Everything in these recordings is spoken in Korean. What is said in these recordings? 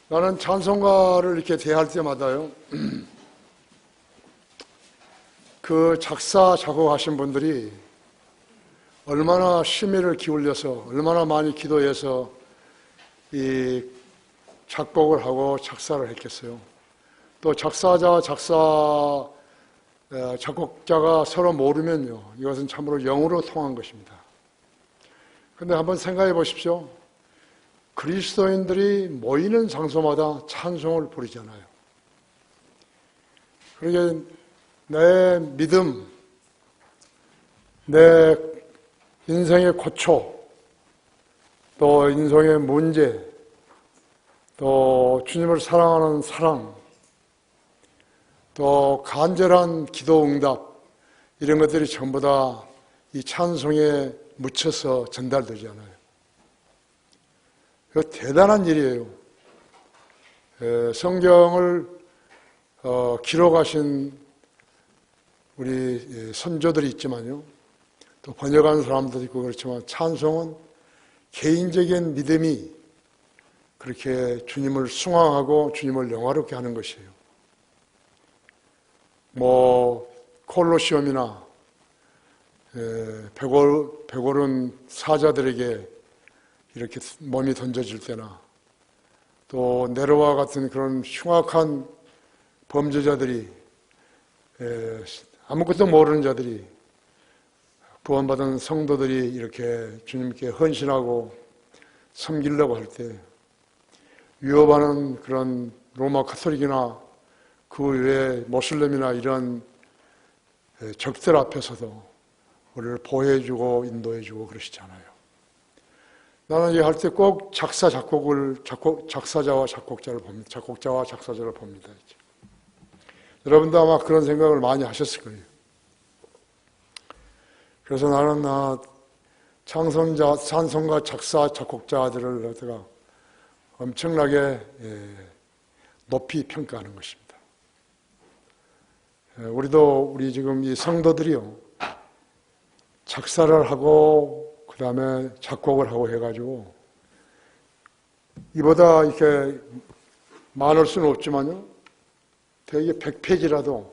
나는 찬송가를 이렇게 대할 때마다요, 그 작사, 작곡하신 분들이 얼마나 심혈을 기울여서, 얼마나 많이 기도해서 이 작곡을 하고 작사를 했겠어요. 또 작사자와 작곡자가 서로 모르면요, 이것은 참으로 영으로 통한 것입니다. 그런데 한번 생각해 보십시오. 그리스도인들이 모이는 장소마다 찬송을 부르잖아요. 그러게 내 믿음, 내 인생의 고초, 또 인생의 문제, 또 주님을 사랑하는 사랑, 또 간절한 기도 응답, 이런 것들이 전부 다 이 찬송에 묻혀서 전달되잖아요. 그 대단한 일이에요. 성경을 기록하신 우리 선조들이 있지만요, 또 번역하는 사람들도 있고 그렇지만 찬송은 개인적인 믿음이 그렇게 주님을 숭앙하고 주님을 영화롭게 하는 것이에요. 콜로시움이나 백오른 사자들에게 이렇게 몸이 던져질 때나, 또 네로와 같은 그런 흉악한 범죄자들이, 아무것도 모르는 자들이, 구원받은 성도들이 이렇게 주님께 헌신하고 섬기려고 할 때, 위협하는 그런 로마 카톨릭이나 그 외에 모슬렘이나 이런 적들 앞에서도 우리를 보호해주고 인도해주고 그러시잖아요. 나는 이 할 때 꼭 작사자와 작곡자를 봅니다. 작곡자와 작사자를 봅니다. 여러분도 아마 그런 생각을 많이 하셨을 거예요. 그래서 나는 찬송가 작사, 작곡자들을 갖다가 엄청나게 높이 평가하는 것입니다. 우리 지금 이 성도들이요, 작사를 하고 그 다음에 작곡을 하고 해가지고 이보다 이렇게 많을 수는 없지만요, 되게 100페이지라도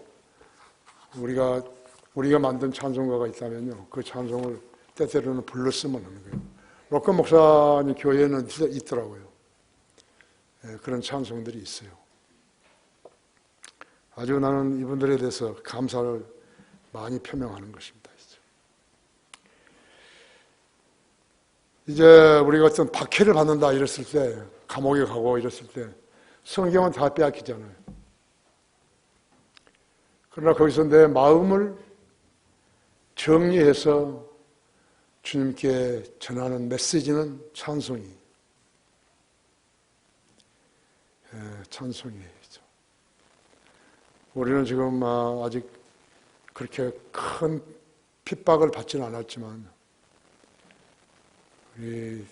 우리가 만든 찬송가가 있다면요, 그 찬송을 때때로는 불렀으면 하는 거예요. 로커 목사님 교회에는 있더라고요. 그런 찬송들이 있어요. 아주 나는 이분들에 대해서 감사를 많이 표명하는 것입니다. 이제 우리가 어떤 박해를 받는다 이랬을 때, 감옥에 가고 이랬을 때 성경은 다 빼앗기잖아요. 그러나 거기서 내 마음을 정리해서 주님께 전하는 메시지는 찬송이죠. 우리는 지금 아직 그렇게 큰 핍박을 받지는 않았지만, 우리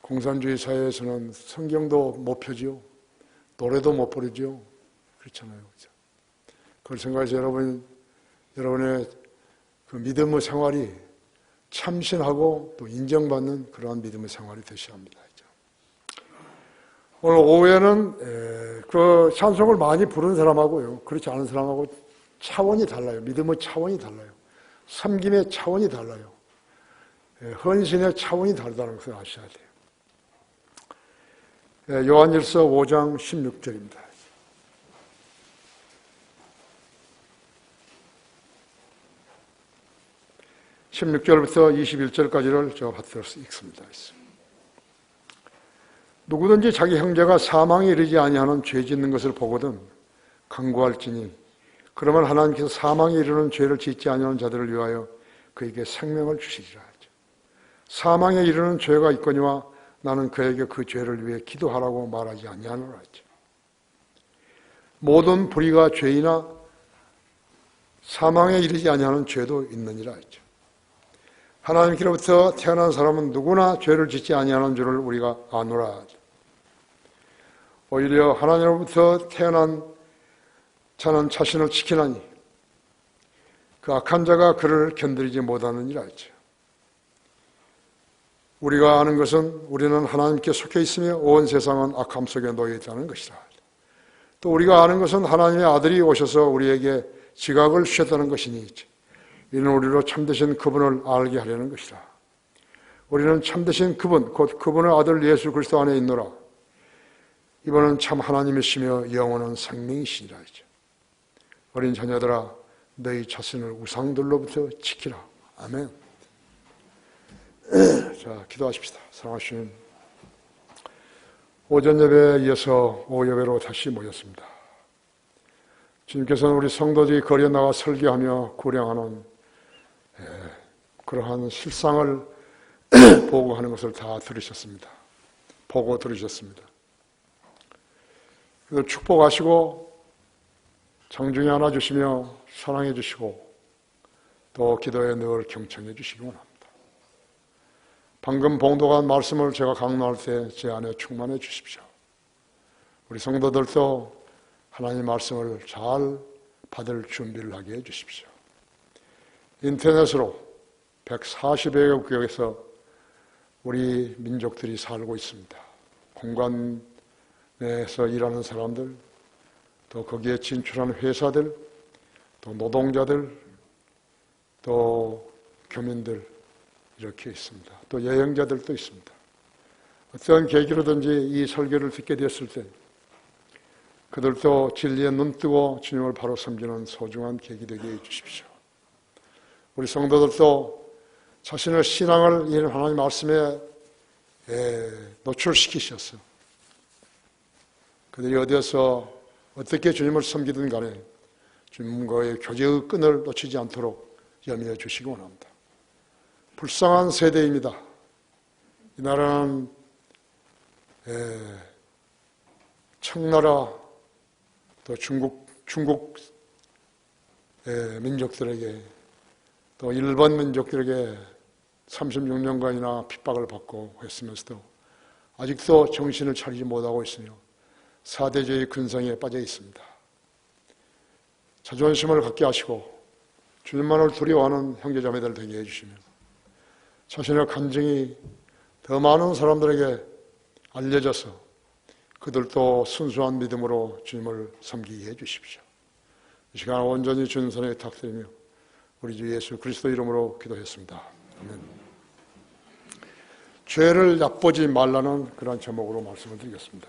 공산주의 사회에서는 성경도 못 펴지요, 노래도 못 부르지요. 그렇잖아요. 그렇죠? 그걸 생각해서 여러분의 그 믿음의 생활이 참신하고 또 인정받는 그러한 믿음의 생활이 되셔야 합니다. 오늘 오후에는 그 찬송을 많이 부르는 사람하고요, 그렇지 않은 사람하고 차원이 달라요. 믿음의 차원이 달라요. 섬김의 차원이 달라요. 헌신의 차원이 다르다는 것을 아셔야 돼요. 요한일서 5장 16절입니다. (16절부터) 21절까지를 제가 받들어서 읽습니다. 누구든지 자기 형제가 사망에 이르지 아니하는 죄 짓는 것을 보거든 강구할지니, 그러면 하나님께서 사망에 이르는 죄를 짓지 아니하는 자들을 위하여 그에게 생명을 주시리라 하죠. 사망에 이르는 죄가 있거니와 나는 그에게 그 죄를 위해 기도하라고 말하지 아니하노라 하죠. 모든 불의가 죄이나 사망에 이르지 아니하는 죄도 있느니라 하죠. 하나님께로부터 태어난 사람은 누구나 죄를 짓지 아니하는 줄을 우리가 아노라 하죠. 오히려 하나님으로부터 태어난 자는 자신을 지키나니 그 악한 자가 그를 견디지 못하느니라 하죠. 우리가 아는 것은 우리는 하나님께 속해 있으며 온 세상은 악함 속에 놓여 있다는 것이라. 또 우리가 아는 것은 하나님의 아들이 오셔서 우리에게 지각을 주셨다는 것이니 이는 우리로 참되신 그분을 알게 하려는 것이라. 우리는 참되신 그분, 곧 그분의 아들 예수 그리스도 안에 있노라. 이분은 참 하나님이시며 영원한 생명이시니라. 어린 자녀들아, 너희 자신을 우상들로부터 지키라. 아멘. 자, 기도하십시다. 사랑하시는 오전 예배에 이어서 오후 예배로 다시 모였습니다. 주님께서는 우리 성도들이 거리에 나가 설교하며 구령하는 그러한 실상을 보고하는 것을 다 들으셨습니다. 보고 들으셨습니다. 그래서 축복하시고 장중에 안아주시며 사랑해 주시고 또 기도에 늘 경청해 주시기 원합니다. 방금 봉독한 말씀을 제가 강론할 때 제 안에 충만해 주십시오. 우리 성도들도 하나님 말씀을 잘 받을 준비를 하게 해 주십시오. 인터넷으로 140여 개국에서 우리 민족들이 살고 있습니다. 공간 내에서 일하는 사람들, 또 거기에 진출하는 회사들, 또 노동자들, 또 교민들 이렇게 있습니다. 또 여행자들도 있습니다. 어떤 계기로든지 이 설교를 듣게 되었을 때 그들도 진리에 눈뜨고 주님을 바로 섬기는 소중한 계기 되게 해주십시오. 우리 성도들도 자신의 신앙을 이 하나님 말씀에 노출시키셔서 그들이 어디에서 어떻게 주님을 섬기든 간에 주님과의 교제의 끈을 놓치지 않도록 염려해 주시기 원합니다. 불쌍한 세대입니다. 이 나라는 청나라 또 중국 민족들에게 또 일본 민족들에게 36년간이나 핍박을 받고 했으면서도 아직도 정신을 차리지 못하고 있으며 사대주의 근성에 빠져 있습니다. 자존심을 갖게 하시고 주님만을 두려워하는 형제자매들 되게 해주시며 자신의 간증이 더 많은 사람들에게 알려져서 그들도 순수한 믿음으로 주님을 섬기게 해주십시오. 이 시간 온전히 주님 손에 탁드리며 우리 주 예수 그리스도 이름으로 기도했습니다. 아멘. 죄를 얕보지 말라는 그런 제목으로 말씀을 드리겠습니다.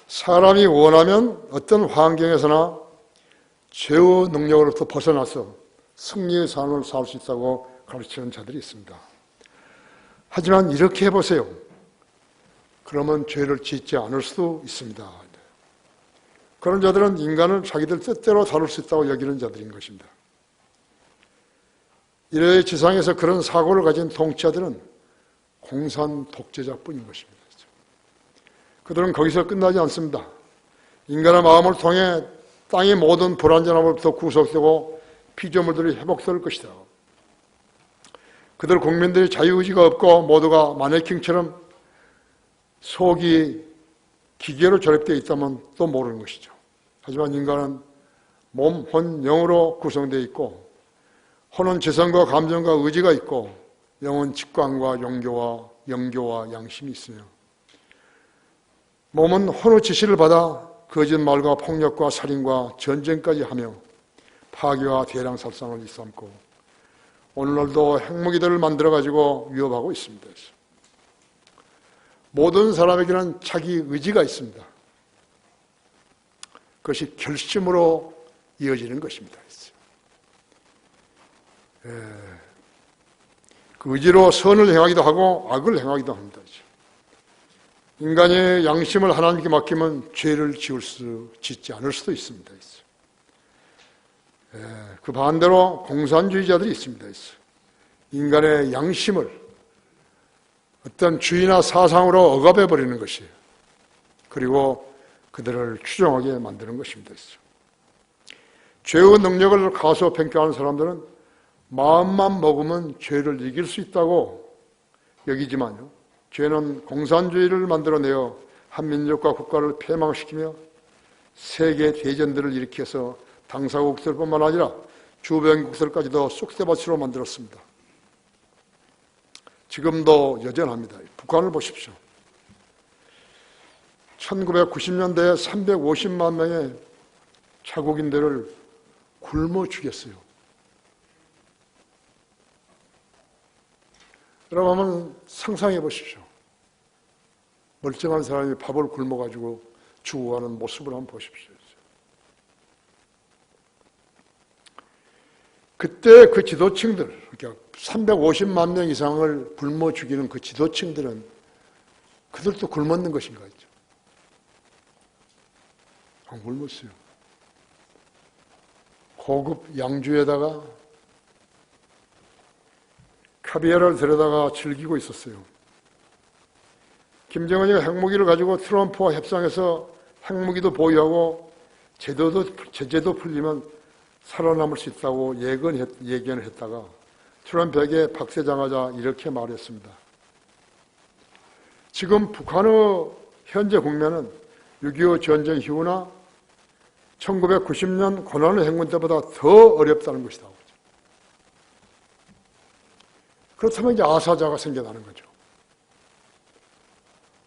사람이 원하면 어떤 환경에서나 죄의 능력으로부터 벗어나서 승리의 삶을 살 수 있다고 가르치는 자들이 있습니다. 하지만 이렇게 해보세요. 그러면 죄를 짓지 않을 수도 있습니다. 그런 자들은 인간을 자기들 뜻대로 다룰 수 있다고 여기는 자들인 것입니다. 이래 지상에서 그런 사고를 가진 통치자들은 공산 독재자뿐인 것입니다. 그들은 거기서 끝나지 않습니다. 인간의 마음을 통해 땅의 모든 불완전함으로부터 구속되고 피조물들이 회복될 것이다. 그들 국민들이 자유의지가 없고 모두가 마네킹처럼 속이 기계로 조립되어 있다면 또 모르는 것이죠. 하지만 인간은 몸, 혼, 영으로 구성되어 있고 혼은 지성과 감정과 의지가 있고 영은 직관과 영교와 양심이 있으며 몸은 혼의 지시를 받아 거짓말과 폭력과 살인과 전쟁까지 하며 파괴와 대량살상을 일삼고 오늘날도 핵무기들을 만들어가지고 위협하고 있습니다. 모든 사람에게는 자기 의지가 있습니다. 그것이 결심으로 이어지는 것입니다. 그 의지로 선을 행하기도 하고 악을 행하기도 합니다. 인간의 양심을 하나님께 맡기면 죄를 짓지 않을 수도 있습니다. 그 반대로 공산주의자들이 있습니다. 인간의 양심을 어떤 주의나 사상으로 억압해버리는 것이에요. 그리고 그들을 추종하게 만드는 것입니다. 죄의 능력을 가소평가하는 사람들은 마음만 먹으면 죄를 이길 수 있다고 여기지만요. 죄는 공산주의를 만들어내어 한 민족과 국가를 폐망시키며 세계 대전들을 일으켜서 당사국들뿐만 아니라 주변국들까지도 쑥대밭으로 만들었습니다. 지금도 여전합니다. 북한을 보십시오. 1990년대에 350만 명의 자국인들을 굶어 죽였어요. 여러분 한번 상상해 보십시오. 멀쩡한 사람이 밥을 굶어가지고 죽어가는 모습을 한번 보십시오. 그때 그 지도층들, 그러니까 350만 명 이상을 굶어 죽이는 그 지도층들은 그들도 굶었는 것인가 했죠. 안 굶었어요. 고급 양주에다가 카비아를 들여다가 즐기고 있었어요. 김정은이 핵무기를 가지고 트럼프와 협상해서 핵무기도 보유하고 제재도 풀리면 살아남을 수 있다고 예견을 했다가 트럼프에게 박세장하자 이렇게 말했습니다. 지금 북한의 현재 국면은 6.25 전쟁 이후나 1990년 고난의 행군 때보다 더 어렵다는 것이다. 그렇다면 이제 아사자가 생겨나는 거죠.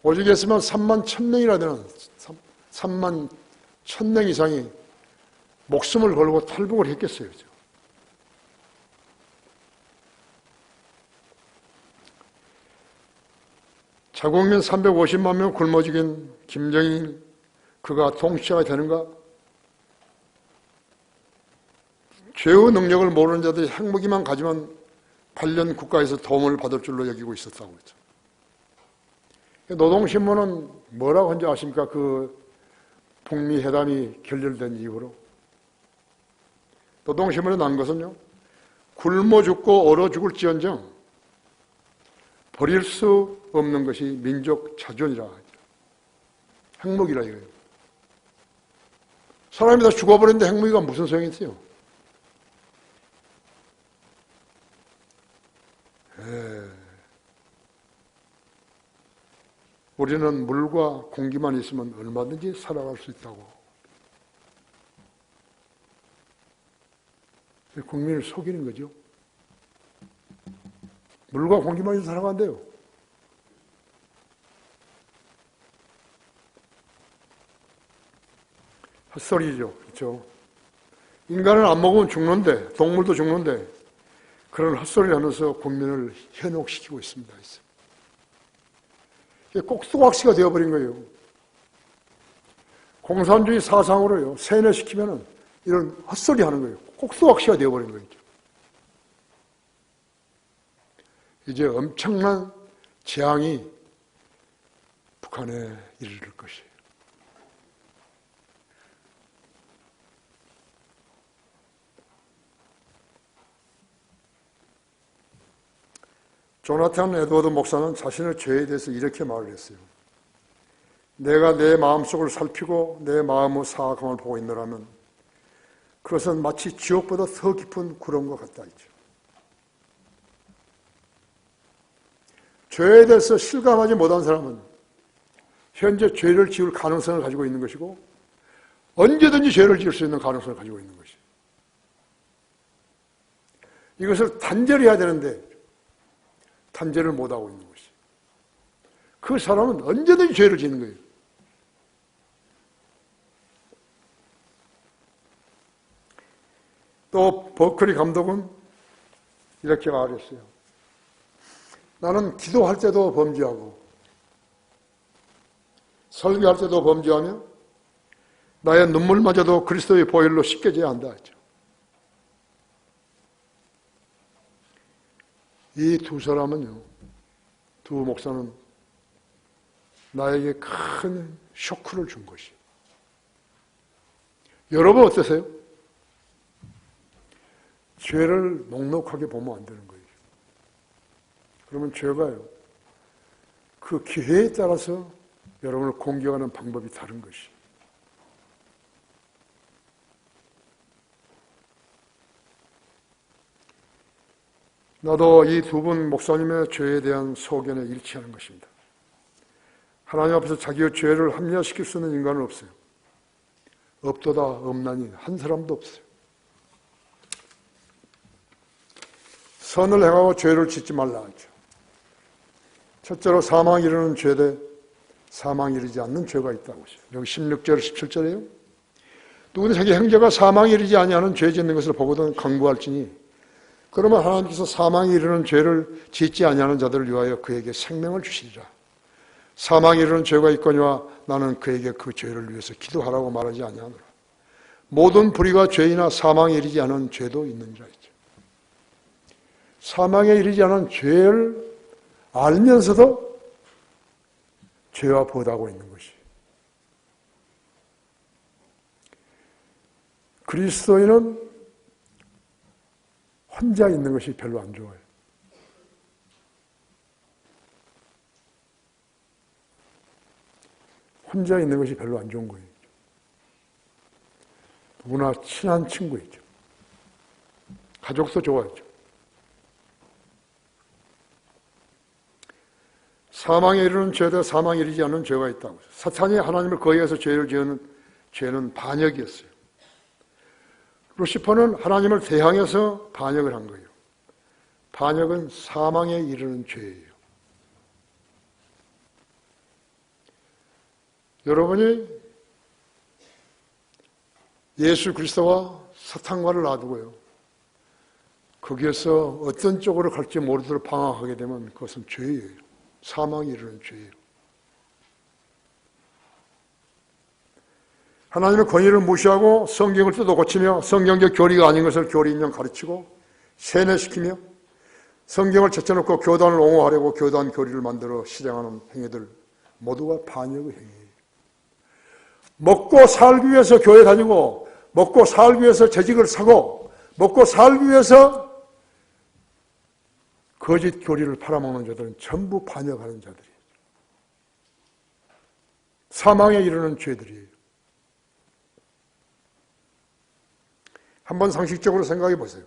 오직 했으면 3만 1,000명이나 되는 3만 1,000명 이상이 목숨을 걸고 탈북을 했겠어요. 그죠? 자국민 350만 명 굶어 죽인 김정일, 그가 통치자가 되는가? 죄의 능력을 모르는 자들이 핵무기만 가지면 관련 국가에서 도움을 받을 줄로 여기고 있었다고 했죠. 노동신문은 뭐라고 한지 아십니까? 그 북미 회담이 결렬된 이후로. 노동신문에 난 것은요, 굶어 죽고 얼어 죽을지언정 버릴 수 없는 것이 민족 자존이라 하죠. 핵무기라 이거예요. 사람이 다 죽어버렸는데 핵무기가 무슨 소용이 있어요? 우리는 물과 공기만 있으면 얼마든지 살아갈 수 있다고. 국민을 속이는 거죠. 물과 공기만 있으면 살아간대요. 헛소리죠. 그렇죠? 인간은 안 먹으면 죽는데, 동물도 죽는데, 그런 헛소리를 하면서 국민을 현혹시키고 있습니다. 꼭두각시가 되어버린 거예요. 공산주의 사상으로요, 세뇌시키면은 이런 헛소리 하는 거예요. 꼭두각시가 되어버린 거죠. 이제 엄청난 재앙이 북한에 이르를 것이에요. 조나탄 에드워드 목사는 자신의 죄에 대해서 이렇게 말을 했어요. 내가 내 마음속을 살피고 내 마음의 사악함을 보고 있노라면 그것은 마치 지옥보다 더 깊은 구름과 같다 했죠. 죄에 대해서 실감하지 못한 사람은 현재 죄를 지을 가능성을 가지고 있는 것이고 언제든지 죄를 지을 수 있는 가능성을 가지고 있는 것이에요. 이것을 단절해야 되는데 단절을 못하고 있는 것이에요. 그 사람은 언제든지 죄를 짓는 거예요. 또 버클리 감독은 이렇게 말했어요. 나는 기도할 때도 범죄하고 설교할 때도 범죄하며 나의 눈물마저도 그리스도의 보혈로 씻겨져야 한다 했죠. 이 두 사람은요, 두 목사는 나에게 큰 쇼크를 준 것이. 여러분 어떠세요? 죄를 넉넉하게 보면 안 되는 거예요. 그러면 죄가요, 그 기회에 따라서 여러분을 공격하는 방법이 다른 것이. 나도 이 두 분 목사님의 죄에 대한 소견에 일치하는 것입니다. 하나님 앞에서 자기의 죄를 합리화시킬 수 있는 인간은 없어요. 없도다 없나니 한 사람도 없어요. 선을 행하고 죄를 짓지 말라 하죠. 첫째로 사망에 이르는 죄 대 사망에 이르지 않는 죄가 있다고 하죠. 여기 16절, 17절이에요. 누구든지 자기 형제가 사망에 이르지 아니하는 죄 짓는 것을 보거든 강구할지니 그러면 하나님께서 사망에 이르는 죄를 짓지 아니하는 자들을 위하여 그에게 생명을 주시리라. 사망에 이르는 죄가 있거니와 나는 그에게 그 죄를 위해서 기도하라고 말하지 아니하노라. 모든 불의가 죄이나 사망에 이르지 않은 죄도 있느니라 했죠. 사망에 이르지 않은 죄를 알면서도 죄와 보호하고 있는 것이. 그리스도인은 혼자 있는 것이 별로 안 좋아요. 혼자 있는 것이 별로 안 좋은 거예요. 누구나 친한 친구이죠. 가족도 좋아하죠. 사망에 이르는 죄도 사망에 이르지 않는 죄가 있다고. 사탄이 하나님을 거역해서 죄를 지은 죄는 반역이었어요. 루시퍼는 하나님을 대항해서 반역을 한 거예요. 반역은 사망에 이르는 죄예요. 여러분이 예수 그리스도와 사탄과를 놔두고요. 거기에서 어떤 쪽으로 갈지 모르도록 방황하게 되면 그것은 죄예요. 사망에 이르는 죄예요. 하나님의 권위를 무시하고 성경을 뜯어 고치며 성경적 교리가 아닌 것을 교리인형 가르치고 세뇌시키며 성경을 제쳐놓고 교단을 옹호하려고 교단 교리를 만들어 실행하는 행위들 모두가 반역의 행위예요. 먹고 살기 위해서 교회 다니고 먹고 살기 위해서 재직을 사고 먹고 살기 위해서 거짓 교리를 팔아먹는 자들은 전부 반역하는 자들이에요. 사망에 이르는 죄들이에요. 한번 상식적으로 생각해 보세요.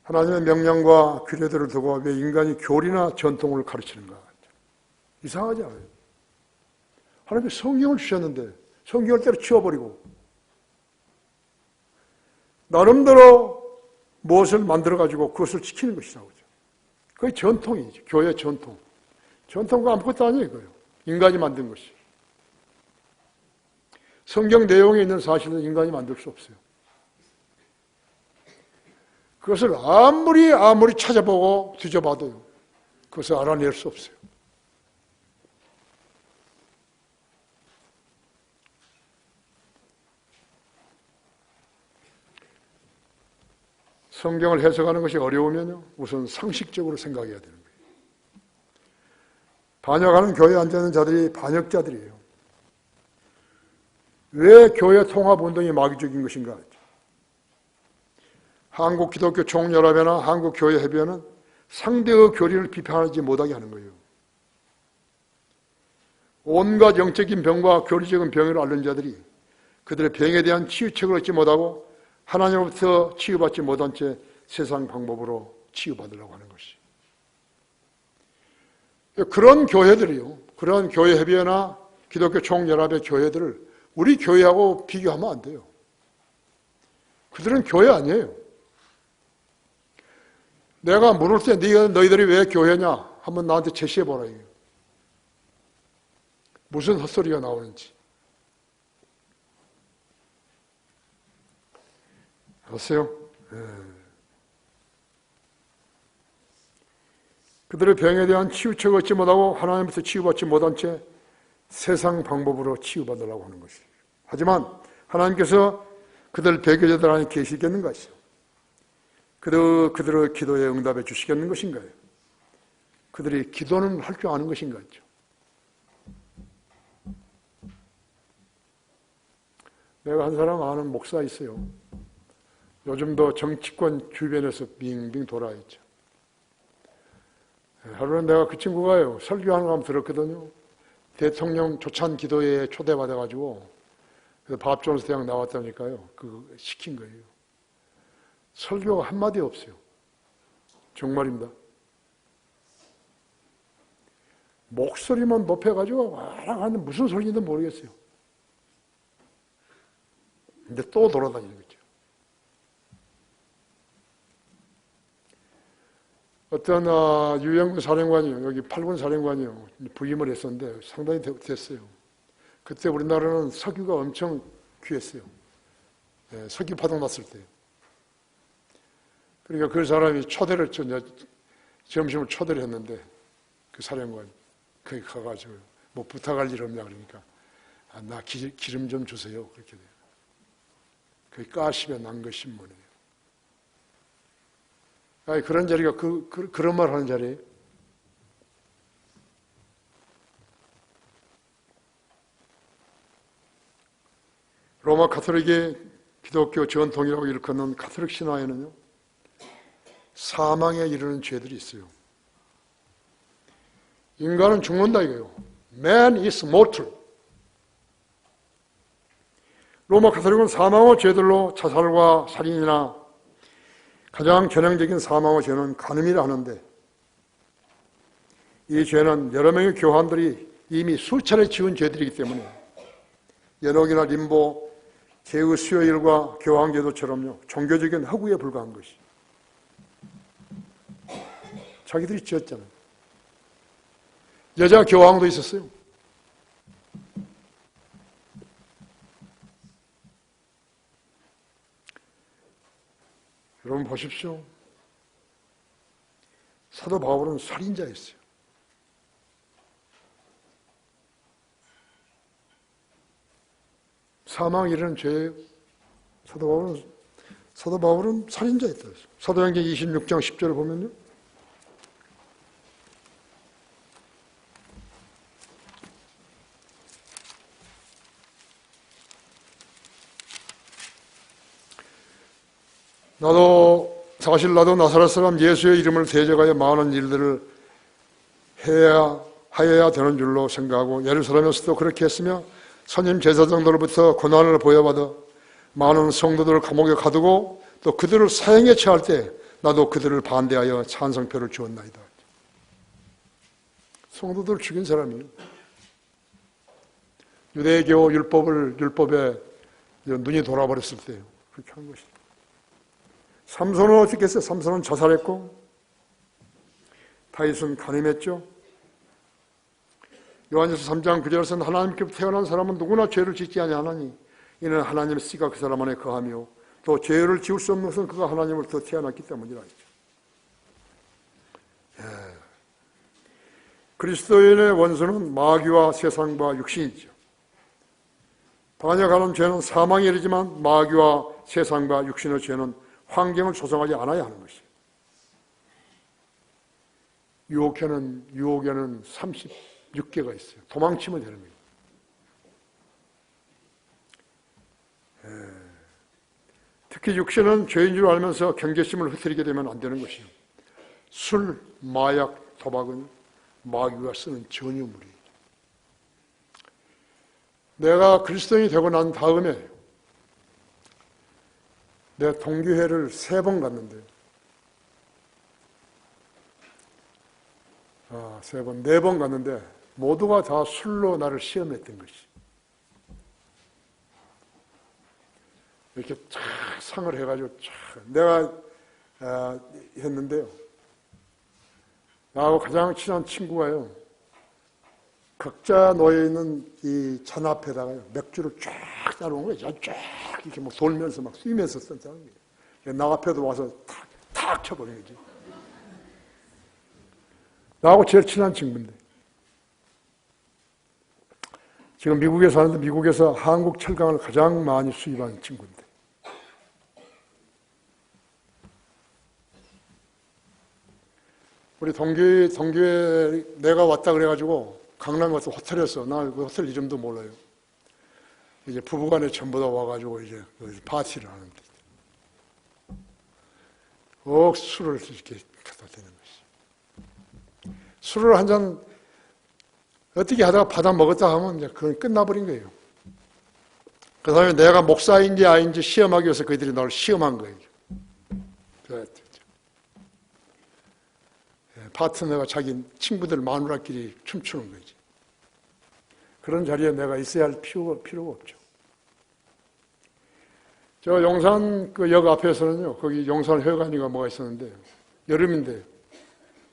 하나님의 명령과 규례들을 두고 왜 인간이 교리나 전통을 가르치는가? 이상하지 않아요? 하나님이 성경을 주셨는데 성경을 때려치워버리고 나름대로 무엇을 만들어가지고 그것을 지키는 것이라고 하죠. 그게 전통이죠. 교회 전통. 전통과 아무것도 아니에요. 그거요. 인간이 만든 것이. 성경 내용에 있는 사실은 인간이 만들 수 없어요. 그것을 아무리 찾아보고 뒤져봐도요. 그것을 알아낼 수 없어요. 성경을 해석하는 것이 어려우면요. 우선 상식적으로 생각해야 되는 거예요. 반역하는 교회에 앉아있는 자들이 반역자들이에요. 왜 교회 통합운동이 마귀적인 것인가? 한국기독교총연합회나 한국교회협의회는 상대의 교리를 비판하지 못하게 하는 거예요. 온갖 영적인 병과 교리적인 병을 앓는 자들이 그들의 병에 대한 치유책을 얻지 못하고 하나님으로부터 치유받지 못한 채 세상 방법으로 치유받으려고 하는 것이. 그런 교회들이요. 그런 교회협의회나 기독교 총연합의 교회들을 우리 교회하고 비교하면 안 돼요. 그들은 교회 아니에요. 내가 물을 때 너희들이 왜 교회냐? 한번 나한테 제시해보라. 이게. 무슨 헛소리가 나오는지. 아세요? 그들의 병에 대한 치유책을 얻지 못하고 하나님부터 치유받지 못한 채 세상 방법으로 치유받으려고 하는 것이에요. 하지만 하나님께서 그들 배교자들 안에 계시겠는 것이요. 그들의 기도에 응답해 주시겠는 것인가요? 그들이 기도는 할 줄 아는 것인가요? 내가 한 사람 아는 목사 있어요. 요즘도 정치권 주변에서 빙빙 돌아있죠. 하루는 내가 그 친구가요, 설교하는 거 한번 들었거든요. 대통령 조찬 기도회에 초대받아가지고, 밥존스 대학 나왔다니까요. 그거 시킨 거예요. 설교가 한마디 없어요. 정말입니다. 목소리만 높여가지고, 와랑 하는 무슨 소리인지 모르겠어요. 근데 또 돌아다니는 거죠. 어떤 유영군 사령관이요, 여기 8군 사령관이요, 부임을 했었는데 상당히 됐어요. 그때 우리나라는 석유가 엄청 귀했어요. 예, 석유 파동 났을 때. 그러니까 그 사람이 초대를 점심을 초대를 했는데 그 사령관이 거기 가가지고 뭐 부탁할 일 없냐 그러니까 나 기름 좀 주세요 그렇게 돼요. 그게 가십에 난 거 신문이에요. 아니 그런 자리가 그런 말 하는 자리예요. 로마 가톨릭의 기독교 전통이라고 일컫는 가톨릭 신화에는요, 사망에 이르는 죄들이 있어요. 인간은 죽는다 이거예요. Man is mortal. 로마 가톨릭은 사망의 죄들로 자살과 살인이나 가장 전형적인 사망의 죄는 간음이라 하는데, 이 죄는 여러 명의 교황들이 이미 수차례 지은 죄들이기 때문에 연옥이나 림보, 개의 수요일과 교황제도처럼요, 종교적인 허구에 불과한 것이. 자기들이 지었잖아요. 여자 교황도 있었어요. 여러분 보십시오. 사도 바울은 살인자였어요. 사망에 이르는 죄예요. 사도 바울은 살인자였다. 사도행전 26장 10절을 보면요. 나도 나사렛 사람 예수의 이름을 대적하여 많은 일들을 하여야 되는 줄로 생각하고 예루살렘에서도 그렇게 했으며 선임 제사장들로부터 고난을 보여받아 많은 성도들을 감옥에 가두고 또 그들을 사형에 처할 때 나도 그들을 반대하여 찬성표를 주었나이다. 성도들을 죽인 사람이에요. 유대교 율법에 눈이 돌아버렸을 때요. 그렇게 한 것이죠. 삼손은 어떻게 했어요? 삼손은 자살했고 다윗은 간음했죠. 요한일서 3장 9절에서는 하나님께부터 태어난 사람은 누구나 죄를 짓지 아니하나니 이는 하나님의 씨가 그 사람 안에 거하며 또 죄를 지을 수 없는 것은 그가 하나님으로부터 태어났기 때문이라 했죠. 그리스도인의 원수는 마귀와 세상과 육신이죠. 다녀가는 죄는 사망에 이르지만 마귀와 세상과 육신의 죄는 환경을 조성하지 않아야 하는 것이에요. 유혹에는 36개가 있어요. 도망치면 되는 거예요. 특히 육신은 죄인 줄 알면서 경계심을 흐트리게 되면 안 되는 것이에요. 술, 마약, 도박은 마귀가 쓰는 전유물이에요. 내가 그리스도인이 되고 난 다음에 내가 동교회를 3번 갔는데요. 4번 갔는데 모두가 다 술로 나를 시험했던 것이. 이렇게 쫙 상을 해가지고 쫙 내가 했는데요. 나하고 가장 친한 친구가요. 각자 놓여있는 이 잔 앞에다가요. 맥주를 쫙 따라온 거예요. 쫙 이렇게 막 돌면서 막 뛰면서 썼다는 거예요. 나 앞에도 와서 탁 쳐버린 거지. 나하고 제일 친한 친구인데. 지금 미국에 사는데 미국에서 한국 철강을 가장 많이 수입한 친구인데. 우리 동교회 내가 왔다 그래가지고 강남에 와서 호텔에서 나 그 호텔 이름도 몰라요. 이제 부부간에 전부 다 와가지고 이제 파티를 하는데 꼭 술을 이렇게 갖다 대는 것이. 술을 한 잔 어떻게 하다가 받아 먹었다 하면 이제 그건 끝나버린 거예요. 그 다음에 내가 목사인지 아닌지 시험하기 위해서 그들이 나를 시험한 거예요. 파트너가 자기 친구들 마누라끼리 춤추는 거지. 그런 자리에 내가 있어야 할 필요가 없죠. 저 용산 그 역 앞에서는요, 거기 용산 회관이가 뭐가 있었는데, 여름인데,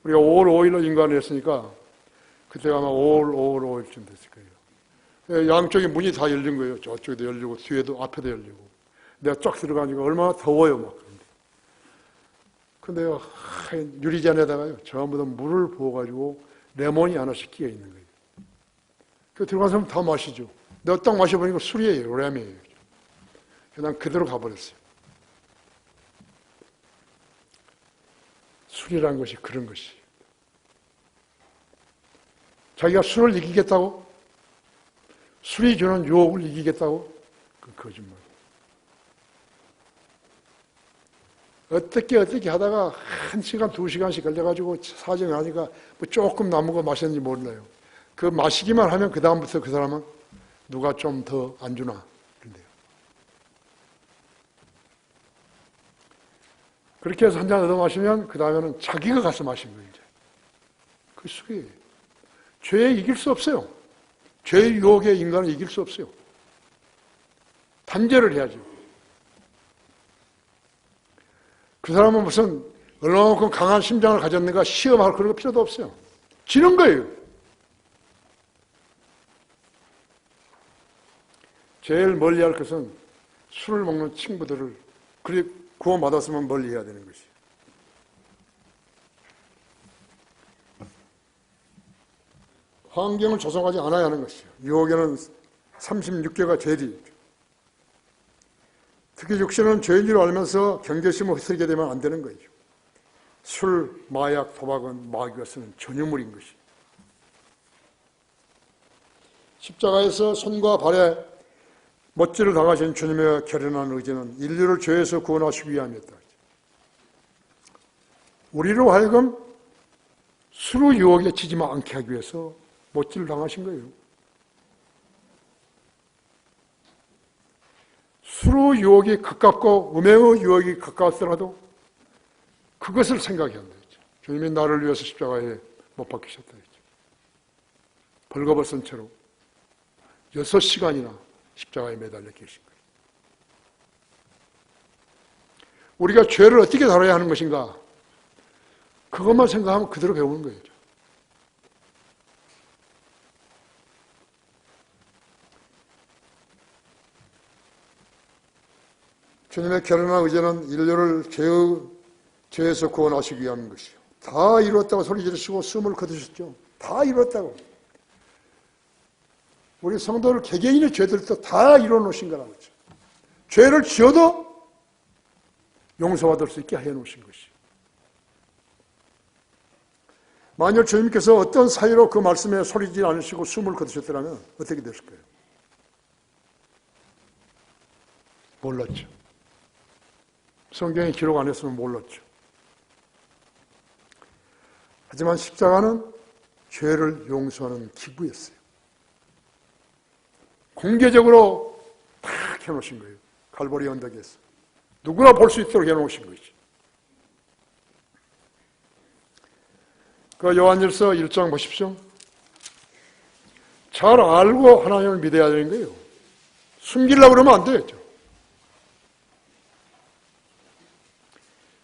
우리가 5월 5일로 인간을 했으니까 그때가 아마 5월 5일쯤 됐을 거예요. 양쪽에 문이 다 열린 거예요. 저쪽에도 열리고 뒤에도 앞에도 열리고. 내가 쫙 들어가니까 얼마나 더워요. 막. 근데 유리잔에다가요 전부 다 물을 부어가지고 레몬이 하나씩 끼어 있는 거예요. 그 들어가서 다 마시죠. 내가 딱 마셔보니까 술이에요. 램이에요. 그냥 그대로 가버렸어요. 술이라는 것이 그런 것이. 자기가 술을 이기겠다고? 술이 주는 유혹을 이기겠다고? 그 거짓말. 어떻게 하다가 1시간, 2시간씩 걸려가지고 사정을 하니까 뭐 조금 남은 거 마셨는지 몰라요. 그 마시기만 하면 그 다음부터 그 사람은 누가 좀 더 안 주나 그런데요. 그렇게 해서 한 잔 얻어 마시면 그 다음에는 자기가 가서 마신 거예요. 이제. 그 술이에요. 죄에 이길 수 없어요. 죄의 유혹에 인간은 이길 수 없어요. 단죄를 해야죠. 그 사람은 무슨 얼마만큼 강한 심장을 가졌는가 시험할 그런 거 필요도 없어요. 지는 거예요. 제일 멀리할 것은 술을 먹는 친구들을 그리 구원받았으면 멀리해야 되는 것이. 환경을 조성하지 않아야 하는 것이요. 유혹에는 36개가 죄리. 특히 육신은 죄인 줄 알면서 경계심을 흐트리게 되면 안 되는 거죠. 술, 마약, 도박은 마귀가 쓰는 전유물인 것이. 십자가에서 손과 발에 못질을 당하신 주님의 결연한 의지는 인류를 죄에서 구원하시기 위함이었다. 우리로 하여금 술의 유혹에 지지만 않게 하기 위해서 못질을 당하신 거예요. 술의 유혹이 가깝고 음행의 유혹이 가까웠더라도 그것을 생각해야 한다. 주님이 나를 위해서 십자가에 못 박히셨다. 벌거벗은 채로 6시간이나 십자가에 매달려 계신 거예요. 우리가 죄를 어떻게 다뤄야 하는 것인가? 그것만 생각하면 그대로 배우는 거예요. 주님의 결연한 의지는 인류를 죄에서 구원하시기 위한 것이요. 다 이뤘다고 소리 지르시고 숨을 거두셨죠. 다 이뤘다고. 우리 성도를 개개인의 죄들도 다 이뤄놓으신 거라고 그러죠. 죄를 지어도 용서받을 수 있게 해놓으신 것이. 만약 주님께서 어떤 사유로 그 말씀에 소리지 않으시고 숨을 거두셨더라면 어떻게 됐을 거예요? 몰랐죠. 성경에 기록 안 했으면 몰랐죠. 하지만 십자가는 죄를 용서하는 기구였어요. 공개적으로 딱 해놓으신 거예요. 갈보리 언덕에서. 누구나 볼 수 있도록 해놓으신 것이죠. 그 요한일서 1장 보십시오. 잘 알고 하나님을 믿어야 되는 거예요. 숨기려고 그러면 안 되겠죠.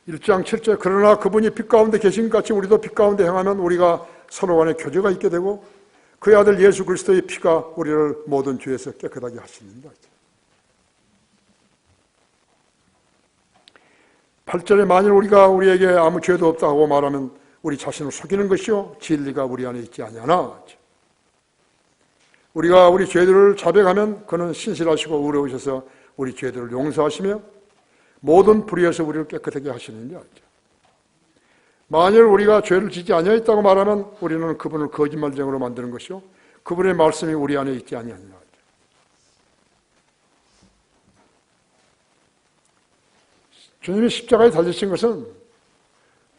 1장 7절 그러나 그분이 빛 가운데 계신 것 같이 우리도 빛 가운데 행하면 우리가 서로 간에 교제가 있게 되고 그의 아들 예수 그리스도의 피가 우리를 모든 죄에서 깨끗하게 하시는다. 8절에 만일 우리가 우리에게 아무 죄도 없다고 말하면 우리 자신을 속이는 것이요 진리가 우리 안에 있지 아니하나. 우리가 우리 죄들을 자백하면 그는 신실하시고 의로우셔서 우리 죄들을 용서하시며 모든 불의에서 우리를 깨끗하게 하시느니라. 만일 우리가 죄를 짓지 아니하였다고 말하면 우리는 그분을 거짓말쟁이로 만드는 것이요 그분의 말씀이 우리 안에 있지 아니하니라. 주님이 십자가에 달리신 것은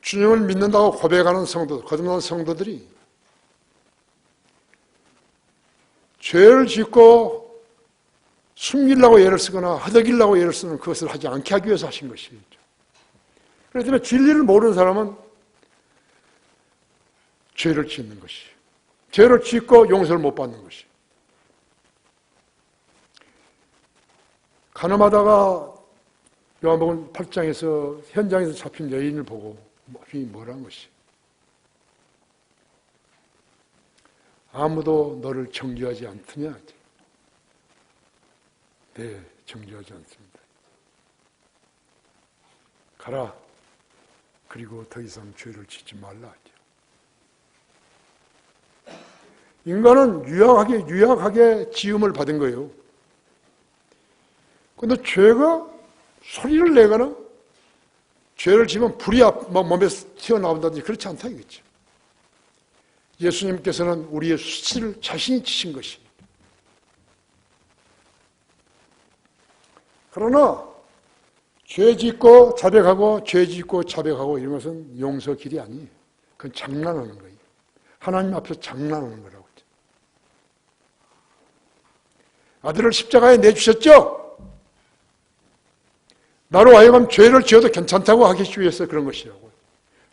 주님을 믿는다고 고백하는 성도들, 거듭난 성도들이 죄를 짓고 숨기려고 애를 쓰거나 허덕이려고 애를 쓰는 그것을 하지 않게 하기 위해서 하신 것이죠. 그렇기 때문에 진리를 모르는 사람은 죄를 짓는 것이, 죄를 짓고 용서를 못 받는 것이. 가늠하다가 요한복음 8장에서 현장에서 잡힌 여인을 보고 뭐라는 것이. 아무도 너를 정죄하지 않더냐? 네, 정죄하지 않습니다. 가라. 그리고 더 이상 죄를 짓지 말라 하죠. 인간은 유약하게 지음을 받은 거예요. 그런데 죄가 소리를 내거나 죄를 지면 불이 몸에서 튀어나온다든지 그렇지 않다 이거죠. 예수님께서는 우리의 수치를 자신이 지신 것입니다. 그러나 죄 짓고 자백하고 죄 짓고 자백하고 이런 것은 용서 길이 아니에요. 그건 장난하는 거예요. 하나님 앞에서 장난하는 거라고. 아들을 십자가에 내주셨죠? 나로 하여금 죄를 지어도 괜찮다고 하기 위해서 그런 것이라고.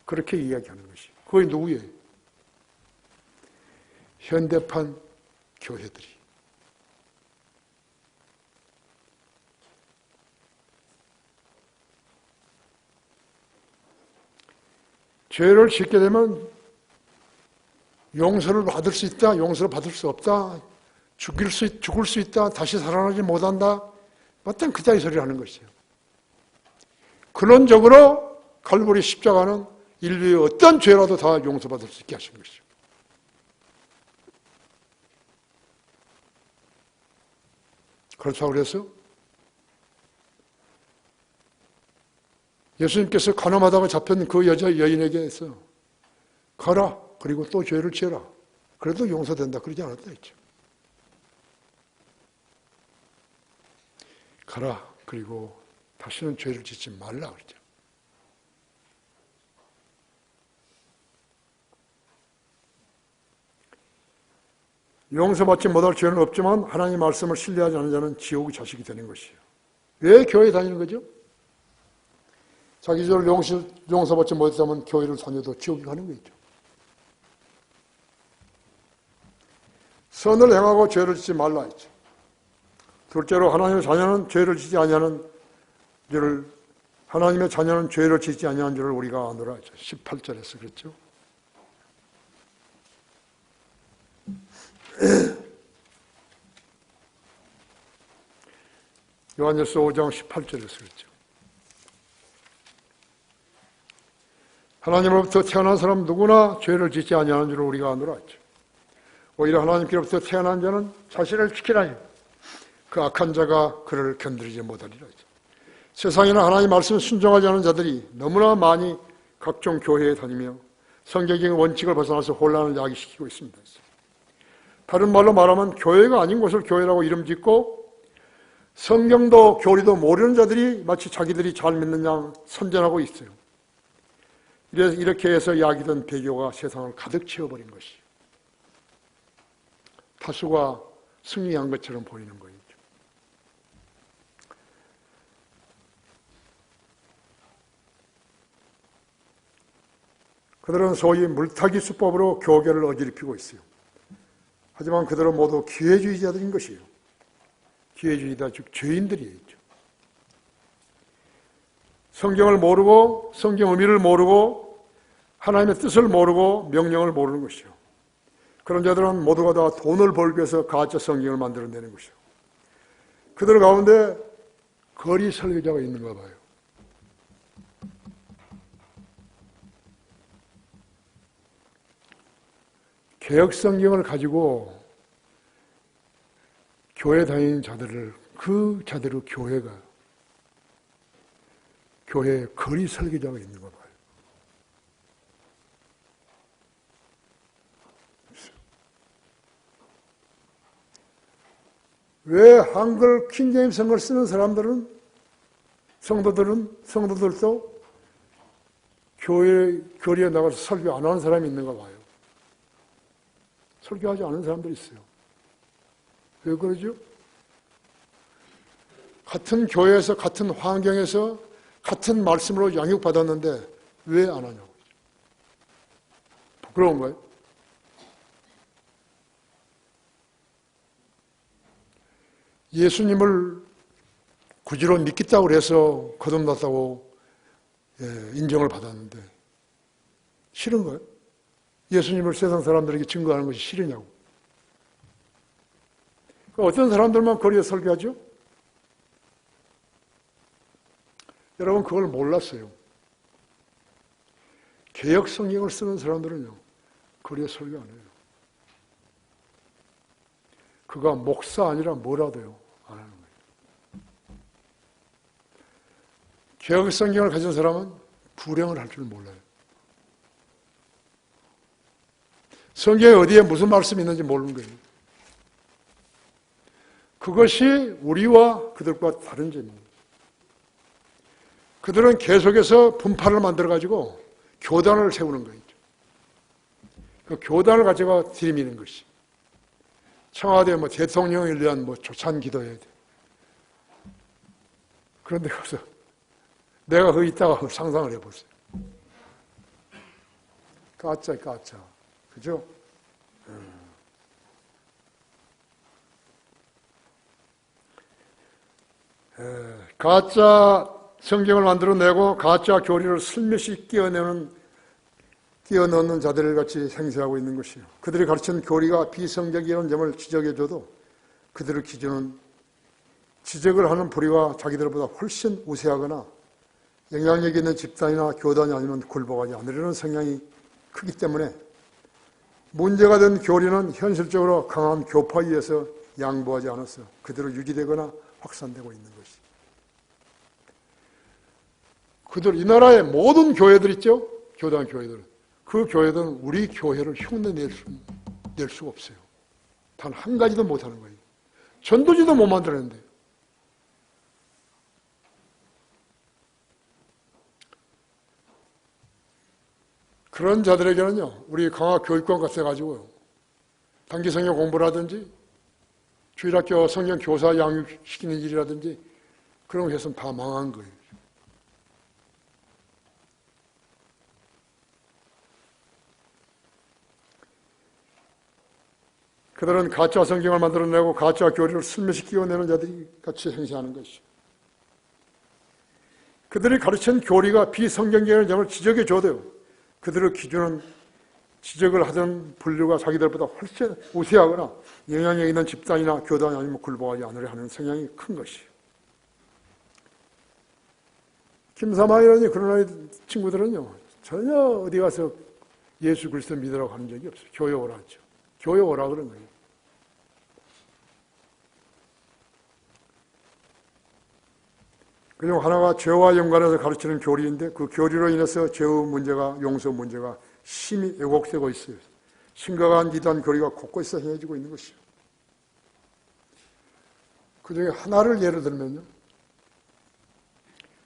그렇게 이야기하는 것이에요. 그게 누구예요? 현대판 교회들이. 죄를 짓게 되면 용서를 받을 수 있다, 용서를 받을 수 없다, 죽을 수 있다, 다시 살아나지 못한다, 어떤 그따위 소리를 하는 것이에요. 근원적으로 갈보리 십자가는 인류의 어떤 죄라도 다 용서받을 수 있게 하신 것이죠. 그렇다고 그래서 예수님께서 가늠하다가 잡힌 그 여인에게서 가라, 그리고 또 죄를 지어라. 그래도 용서된다 그러지 않았다 했죠. 가라, 그리고 다시는 죄를 짓지 말라 그러죠. 용서받지 못할 죄는 없지만 하나님의 말씀을 신뢰하지 않는 자는 지옥의 자식이 되는 것이에요. 왜 교회 다니는 거죠? 자기 죄를 용서받지 못했다면 교회를 다녀도 지옥에 가는 거죠. 선을 행하고 죄를 짓지 말라 했죠. 둘째로 하나님의 자녀는 죄를 짓지 아니하는 줄을, 하나님의 자녀는 죄를 짓지 아니하는 줄을 우리가 아노라 했죠. 18절에서 그랬죠. 요한일서 5장 18절에서 그랬죠. 하나님으로부터 태어난 사람 누구나 죄를 짓지 아니하는 줄을 우리가 아노라 했죠. 오히려 하나님께로부터 태어난 자는 자신을 지키라니 그 악한 자가 그를 건드리지 못하리라 했죠. 세상에는 하나님 말씀에 순종하지 않은 자들이 너무나 많이 각종 교회에 다니며 성경적인 원칙을 벗어나서 혼란을 야기시키고 있습니다. 다른 말로 말하면 교회가 아닌 곳을 교회라고 이름 짓고 성경도 교리도 모르는 자들이 마치 자기들이 잘 믿는 양 선전하고 있어요. 이렇게 해서 야기된 배교가 세상을 가득 채워버린 것이에요. 다수가 승리한 것처럼 보이는 거예요. 그들은 소위 물타기 수법으로 교계를 어지럽히고 있어요. 하지만 그들은 모두 기회주의자들인 것이에요. 기회주의자, 즉 죄인들이에요. 성경을 모르고 성경 의미를 모르고 하나님의 뜻을 모르고 명령을 모르는 것이요. 그런 자들은 모두가 다 돈을 벌기 위해서 가짜 성경을 만들어내는 것이요. 그들 가운데 거리 설교자가 있는가 봐요. 개혁 성경을 가지고 교회 다니는 자들을 그 자대로 교회에 거리 설교자가 있는 거 봐요. 왜 한글 킹제임스 성경을 쓰는 사람들은 성도들도 교회 거리에 나가서 설교 안 하는 사람이 있는가 봐요. 설교하지 않은 사람들이 있어요. 왜 그러죠? 같은 교회에서 같은 환경에서 같은 말씀으로 양육받았는데 왜 안 하냐고. 부끄러운 거예요? 예수님을 구지로 믿겠다고 해서 거듭났다고 인정을 받았는데 싫은 거예요? 예수님을 세상 사람들에게 증거하는 것이 싫으냐고. 어떤 사람들만 거리에 설교하죠? 여러분 그걸 몰랐어요. 개역 성경을 쓰는 사람들은요, 거리에 설교 안 해요. 그가 목사 아니라 뭐라도요, 안 하는 거예요. 개역 성경을 가진 사람은 불행을 할 줄 몰라요. 성경에 어디에 무슨 말씀이 있는지 모르는 거예요. 그것이 우리와 그들과 다른 점입니다. 그들은 계속해서 분파를 만들어가지고 교단을 세우는 거예요. 그 교단을 가지고 들이미는 것이. 청와대 대통령을 위한 조찬 기도해야 돼. 그런데 가서 내가 거기 있다가 상상을 해보세요. 가짜. 그죠? 가짜 성경을 만들어내고 가짜 교리를 슬며시 끼워 넣는 자들을 같이 행세하고 있는 것이요. 그들이 가르친 교리가 비성경이라는 점을 지적해줘도 그들의 기준은 지적을 하는 부류가 자기들보다 훨씬 우세하거나 영향력 있는 집단이나 교단이 아니면 굴복하지 않으려는 성향이 크기 때문에 문제가 된 교리는 현실적으로 강한 교파에 의해서 양보하지 않아서 그대로 유지되거나 확산되고 있는 것이. 이 나라의 모든 교회들 있죠? 교단 교회들. 그 교회들은 우리 교회를 흉내낼 수가 없어요. 단 한 가지도 못하는 거예요. 전도지도 못 만들었는데. 그런 자들에게는요, 우리 강화 교육권 같아가지고요, 단기 성경 공부를 하든지, 주일학교 성경 교사 양육시키는 일이라든지, 그런 거 해서는 다 망한 거예요. 그들은 가짜 성경을 만들어내고 가짜 교리를 슬며시 끼워내는 자들이 같이 행세하는 것이죠. 그들이 가르친 교리가 비성경적인 점을 지적해 줘도요, 그들의 기준은 지적을 하던 분류가 자기들보다 훨씬 우세하거나 영향력 있는 집단이나 교단이 아니면 굴복하지 않으려 하는 성향이 큰 것이에요. 김사마이라니 그런 친구들은요, 전혀 어디 가서 예수 그리스도 믿으라고 하는 적이 없어요. 교회 오라 하죠. 교회 오라 그런 거예요. 그리고 하나가 죄와 연관해서 가르치는 교리인데 그 교리로 인해서 죄의 문제가, 용서 문제가 심히 왜곡되고 있어요. 심각한 이단 교리가 곳곳에서 행해지고 있는 것이죠. 그 중에 하나를 예를 들면요,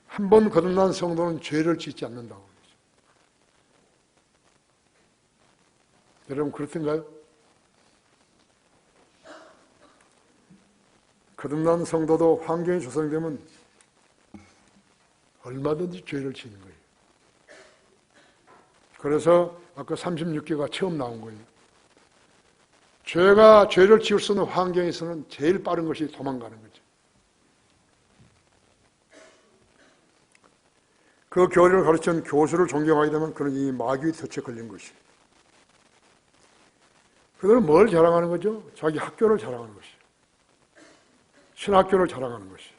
한 번 거듭난 성도는 죄를 짓지 않는다고 그러죠. 여러분 그렇던가요? 거듭난 성도도 환경이 조성되면 얼마든지 죄를 지는 거예요. 그래서 아까 36개가 처음 나온 거예요. 죄를 지을 수 있는 환경에서는 제일 빠른 것이 도망가는 거죠. 그 교리를 가르치는 교수를 존경하게 되면 그는 이 마귀의 덫에 걸린 것이에요. 그들은 뭘 자랑하는 거죠? 자기 학교를 자랑하는 것이에요. 신학교를 자랑하는 것이에요.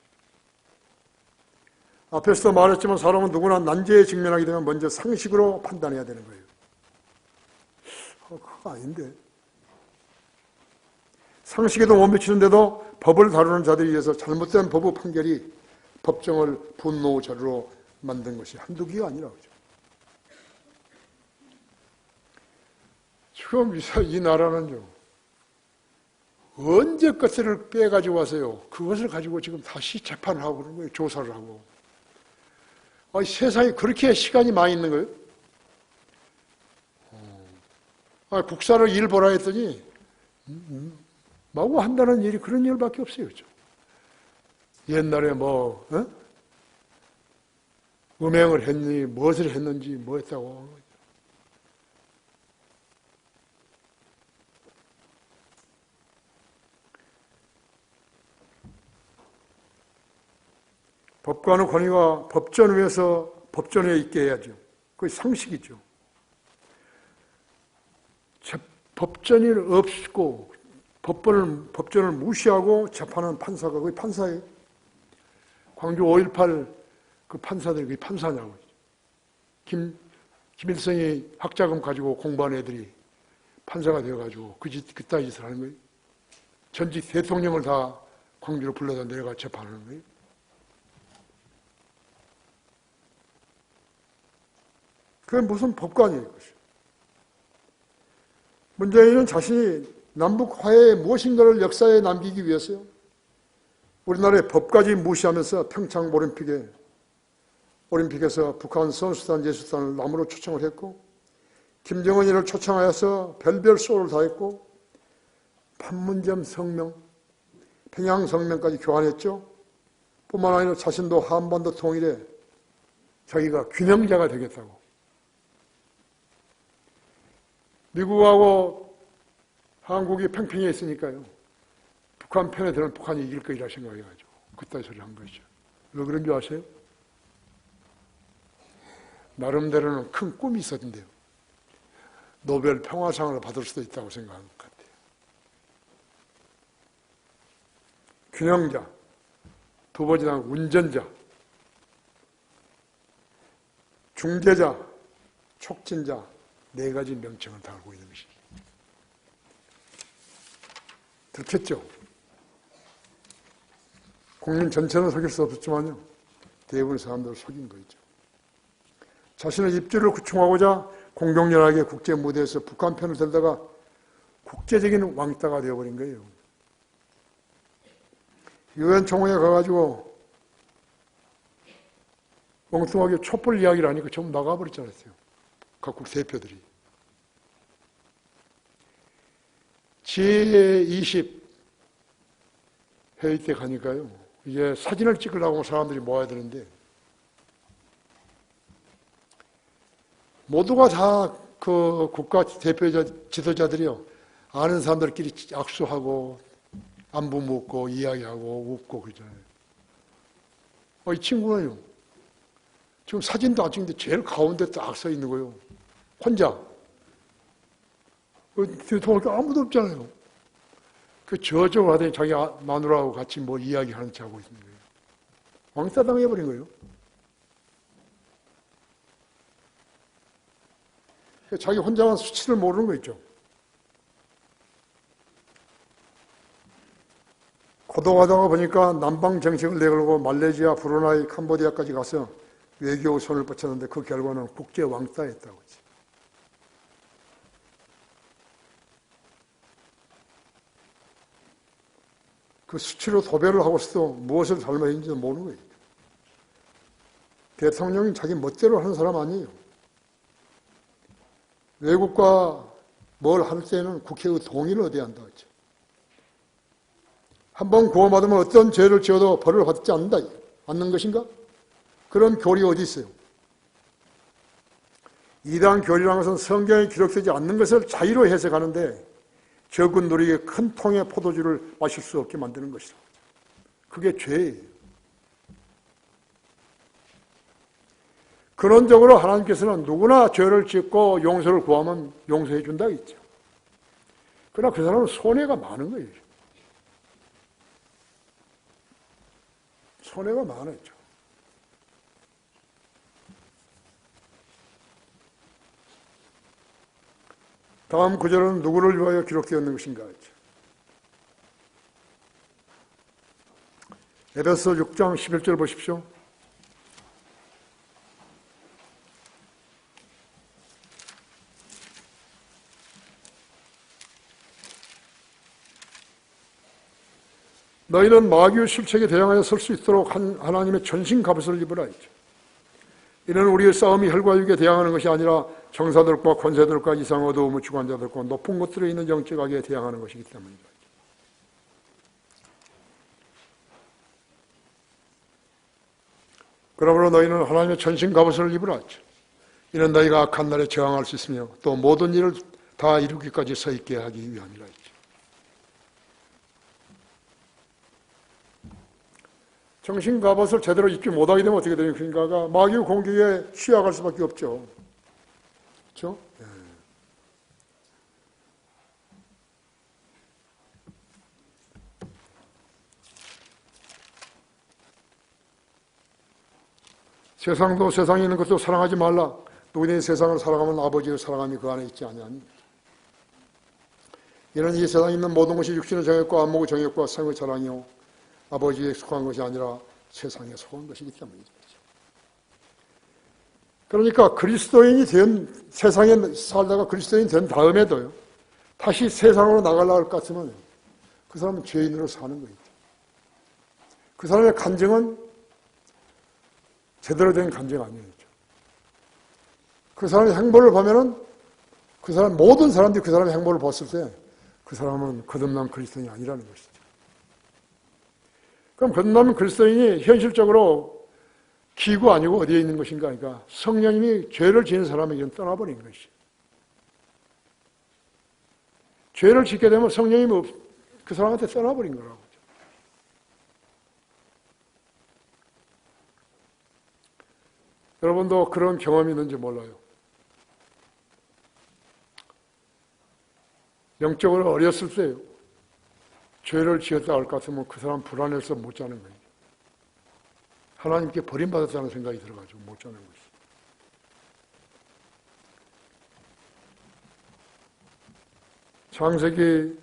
앞에서도 말했지만 사람은 누구나 난제에 직면하게 되면 먼저 상식으로 판단해야 되는 거예요. 그거 아닌데. 상식에도 못 미치는데도 법을 다루는 자들에 의해서 잘못된 법의 판결이 법정을 분노 자료로 만든 것이 한두 개가 아니라 그죠. 지금 이 나라는요, 언제 것을 빼가지고 와서요, 그것을 가지고 지금 다시 재판을 하고 그러는 거예요. 조사를 하고. 세상에 그렇게 시간이 많이 있는 거예요? 국사를 일 보라 했더니 마구 한다는 일이 그런 일밖에 없어요. 그렇죠? 옛날에 음행을 했니, 무엇을 했는지, 뭐 했다고. 법관의 권위가 법전 위에서 법전에 있게 해야죠. 그게 상식이죠. 법전이 없고 법전을 무시하고 재판하는 판사가 거의 판사예요. 광주 5.18 그 판사들이 그게 판사냐고. 김일성이 학자금 가지고 공부한 애들이 판사가 되어가지고 그따위 짓을 하는 거예요. 전직 대통령을 다 광주로 불러다 내려가 재판하는 거예요. 그게 무슨 법관이에요, 그것이. 문재인은 자신이 남북 화해에 무엇인가를 역사에 남기기 위해서요. 우리나라의 법까지 무시하면서 평창 올림픽에서 북한 선수단, 예술단을 남으로 초청을 했고, 김정은이를 초청하여서 별별 쇼를 다 했고, 판문점 성명, 평양 성명까지 교환했죠. 뿐만 아니라 자신도 한반도 통일에 자기가 균형자가 되겠다고. 미국하고 한국이 팽팽해 있으니까요. 북한 편에 드는 북한이 이길 거리라 생각해가지고 그따위 소리를 한 것이죠. 왜 그런 줄 아세요? 나름대로는 큰 꿈이 있었는데요. 노벨 평화상을 받을 수도 있다고 생각하는 것 같아요. 균형자, 두 번째는 운전자, 중재자, 촉진자, 네 가지 명칭을 달고 있는 것이죠. 들켰죠? 국민 전체는 속일 수 없었지만요. 대부분의 사람들을 속인 거죠. 자신의 입지를 구축하고자 공동연합의 국제 무대에서 북한 편을 들다가 국제적인 왕따가 되어버린 거예요. 유엔 총회에 가가지고 엉뚱하게 촛불 이야기를 하니까 전부 나가버렸잖아요. 각국 대표들이. G20 회의 때 가니까요. 이제 사진을 찍으려고 사람들이 모아야 되는데 모두가 다 그 국가 대표자 지도자들이요. 아는 사람들끼리 악수하고 안부 묻고 이야기하고 웃고 그러잖아요. 이 친구는요. 지금 사진도 안 찍는데 제일 가운데 딱 서 있는 거예요. 혼자. 뒤통을 아무도 없잖아요. 그 저쪽을 하더니 자기 마누라하고 같이 뭐 이야기하는 척 하고 있는 거예요. 왕따 당해버린 거예요. 자기 혼자만 수치를 모르는 거 있죠. 고독하다가 보니까 남방 정책을 내걸고 말레이시아, 브루나이, 캄보디아까지 가서 외교 손을 뻗쳤는데 그 결과는 국제 왕따였다고. 그 수치로 도배를 하고서도 무엇을 잘못했는지도 모르는 거예요. 대통령이 자기 멋대로 하는 사람 아니에요. 외국과 뭘 할 때는 국회의 동의를 얻어야 한다 했죠. 한번 구원받으면 어떤 죄를 지어도 벌을 받지 않는 것인가? 그런 교리 어디 있어요? 이단 교리라는 것은 성경에 기록되지 않는 것을 자의로 해석하는데 적은 누리에 큰 통의 포도주를 마실 수 없게 만드는 것이다. 그게 죄예요. 근원적으로 하나님께서는 누구나 죄를 짓고 용서를 구하면 용서해 준다고 했죠. 그러나 그 사람은 손해가 많은 거예요. 손해가 많았죠. 다음 구절은 누구를 위하여 기록되어 있는 것인가 했죠. 에베소 6장 11절 보십시오. 너희는 마귀의 실책에 대항하여 설 수 있도록 하나님의 전신 갑옷을 입으라 했죠. 이는 우리의 싸움이 혈과 육에 대항하는 것이 아니라 정사들과 권세들과 이상 어두움의 주관자들과 높은 곳들에 있는 영적 악에 대항하는 것이기 때문이다. 그러므로 너희는 하나님의 전신 갑옷을 입으라 했죠. 이는 너희가 악한 날에 저항할 수 있으며 또 모든 일을 다 이루기까지 서 있게 하기 위함이라 했죠. 정신 갑옷을 제대로 입지 못하게 되면 어떻게 되니까 마귀의 공격에 취약할 수밖에 없죠. 그렇죠? 세상도 세상에 있는 것도 사랑하지 말라. 누구든지 세상을 사랑하면 아버지의 사랑함이 그 안에 있지 아니하니. 이는 이 세상에 있는 모든 것이 육신의 정욕과 안목의 정욕과 생의 자랑이요 아버지에 속한 것이 아니라 세상에 속한 것이기 때문이죠. 그러니까 그리스도인이 된, 세상에 살다가 그리스도인이 된 다음에도요, 다시 세상으로 나가려고 할 것 같으면 그 사람은 죄인으로 사는 거예요. 그 사람의 간증은 제대로 된 간증 아니에요. 그 사람의 행보를 보면은 그 사람, 모든 사람들이 그 사람의 행보를 봤을 때 그 사람은 거듭난 그리스도인이 아니라는 것이죠. 그럼 거듭난 그리스도인이 현실적으로 기구 아니고 어디에 있는 것인가? 그러니까 성령님이 죄를 지은 사람에게는 떠나버린 것이죠. 죄를 짓게 되면 성령님이 그 사람한테 떠나버린 거라고. 여러분도 그런 경험이 있는지 몰라요. 영적으로 어렸을 때 죄를 지었다 할 것 같으면 그 사람 불안해서 못 자는 거예요. 하나님께 버림받았다는 생각이 들어가지고 못 자는 거예요. 창세기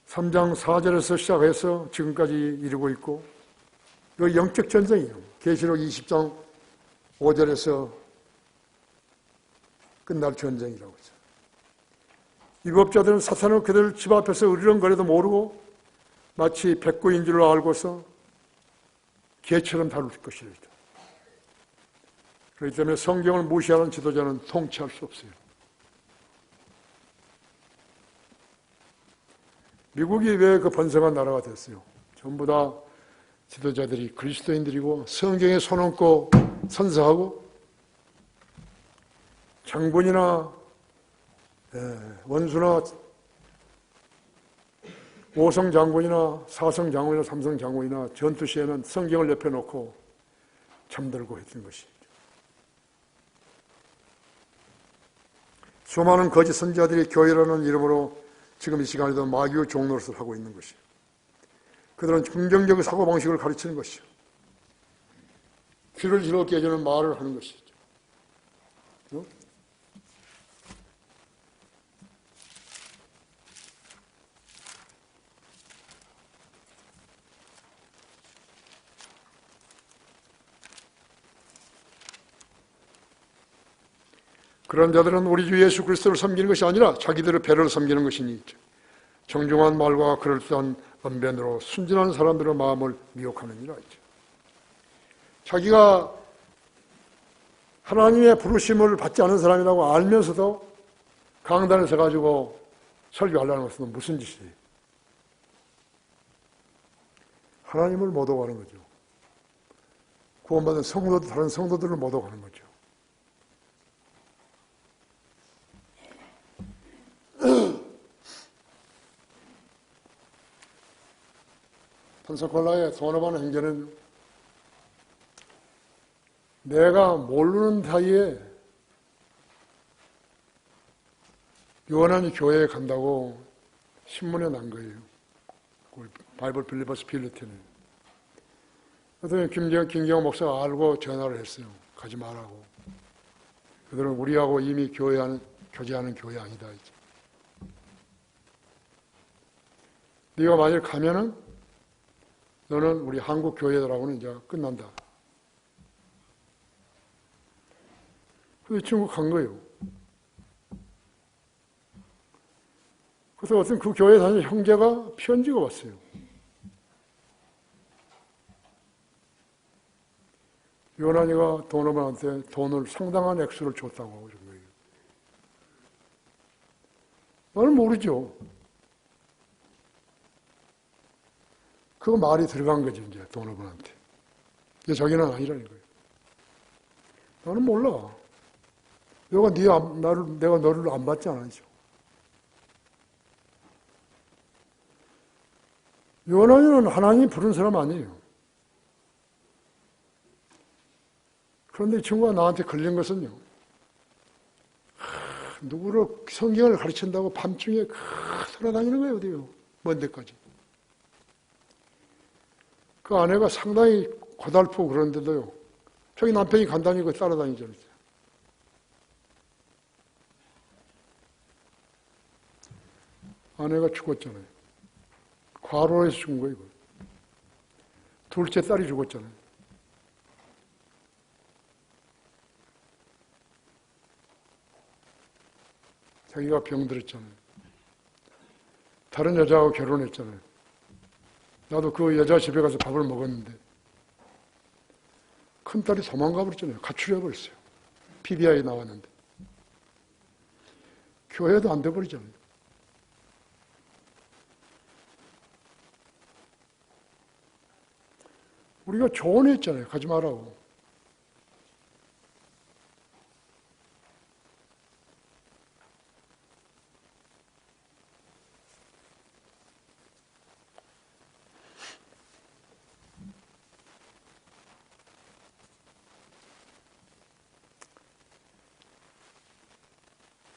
3장 4절에서 시작해서 지금까지 이르고 있고, 이거 영적 전쟁이에요. 계시록 20장 5절에서 끝날 전쟁이라고 하죠. 위법자들은 사탄은 그들 집 앞에서 으르렁거려도 모르고 마치 백구인 줄 알고서 개처럼 다룰 것이다. 그렇기 때문에 성경을 무시하는 지도자는 통치할 수 없어요. 미국이 왜 그 번성한 나라가 됐어요? 전부 다 지도자들이 그리스도인들이고 성경에 손 얹고 선서하고 장군이나 원수나 5성 장군이나 4성 장군이나 3성 장군이나 전투 시에는 성경을 옆에 놓고 잠들고 했던 것이죠. 수많은 거짓 선지자들이 교회라는 이름으로 지금 이 시간에도 마귀의 종노릇을 하고 있는 것이요. 그들은 긍정적인 사고방식을 가르치는 것이요. 귀를 즐겁게 해주는 말을 하는 것이죠. 그런 자들은 우리 주 예수 그리스도를 섬기는 것이 아니라 자기들의 배를 섬기는 것이니 정중한 말과 그럴듯한 언변으로 순진한 사람들의 마음을 미혹하느니라 했죠. 자기가 하나님의 부르심을 받지 않은 사람이라고 알면서도 강단에 서가지고 설교하려는 것은 무슨 짓이에요? 하나님을 모독하는 거죠. 구원받은 성도들, 다른 성도들을 모독하는 거죠. 펜사콜라의 도노반 행전은 내가 모르는 사이에 요한이 교회에 간다고 신문에 난 거예요. 바이블 빌리버스 필리틴에. 그랬더니 김경호 목사가 알고 전화를 했어요. 가지 말라고. 그들은 우리하고 이미 교제하는 교회 아니다. 이제. 네가 만일 가면은 너는 우리 한국 교회들하고는 이제 끝난다. 그래서 이 친구 간 거예요. 그래서 어떤 그 교회에 다니는 형제가 편지가 왔어요. 요한이가 도노반한테 돈을 상당한 액수를 줬다고 하고 그런 거예요. 나는 모르죠. 그거 말이 들어간 거지, 이제, 도노반한테. 이게 자기는 아니라는 거예요. 나는 몰라. 내가 너를 안 받지 않았죠. 요한이는 하나님이 부른 사람 아니에요. 그런데 이 친구가 나한테 걸린 것은요, 누구를 성경을 가르친다고 밤중에 돌아다니는 거예요, 어디요? 먼 데까지. 그 아내가 상당히 고달프고 그런데도요, 자기 남편이 간단히 그 따라다니잖아요. 아내가 죽었잖아요. 과로해서 죽은 거예요. 둘째 딸이 죽었잖아요. 자기가 병들었잖아요. 다른 여자하고 결혼했잖아요. 나도 그 여자 집에 가서 밥을 먹었는데 큰딸이 도망가 버렸잖아요. 가출해 버렸어요. PBI에 나왔는데. 교회도 안 돼버리잖아요. 우리가 조언했잖아요. 가지 말라고.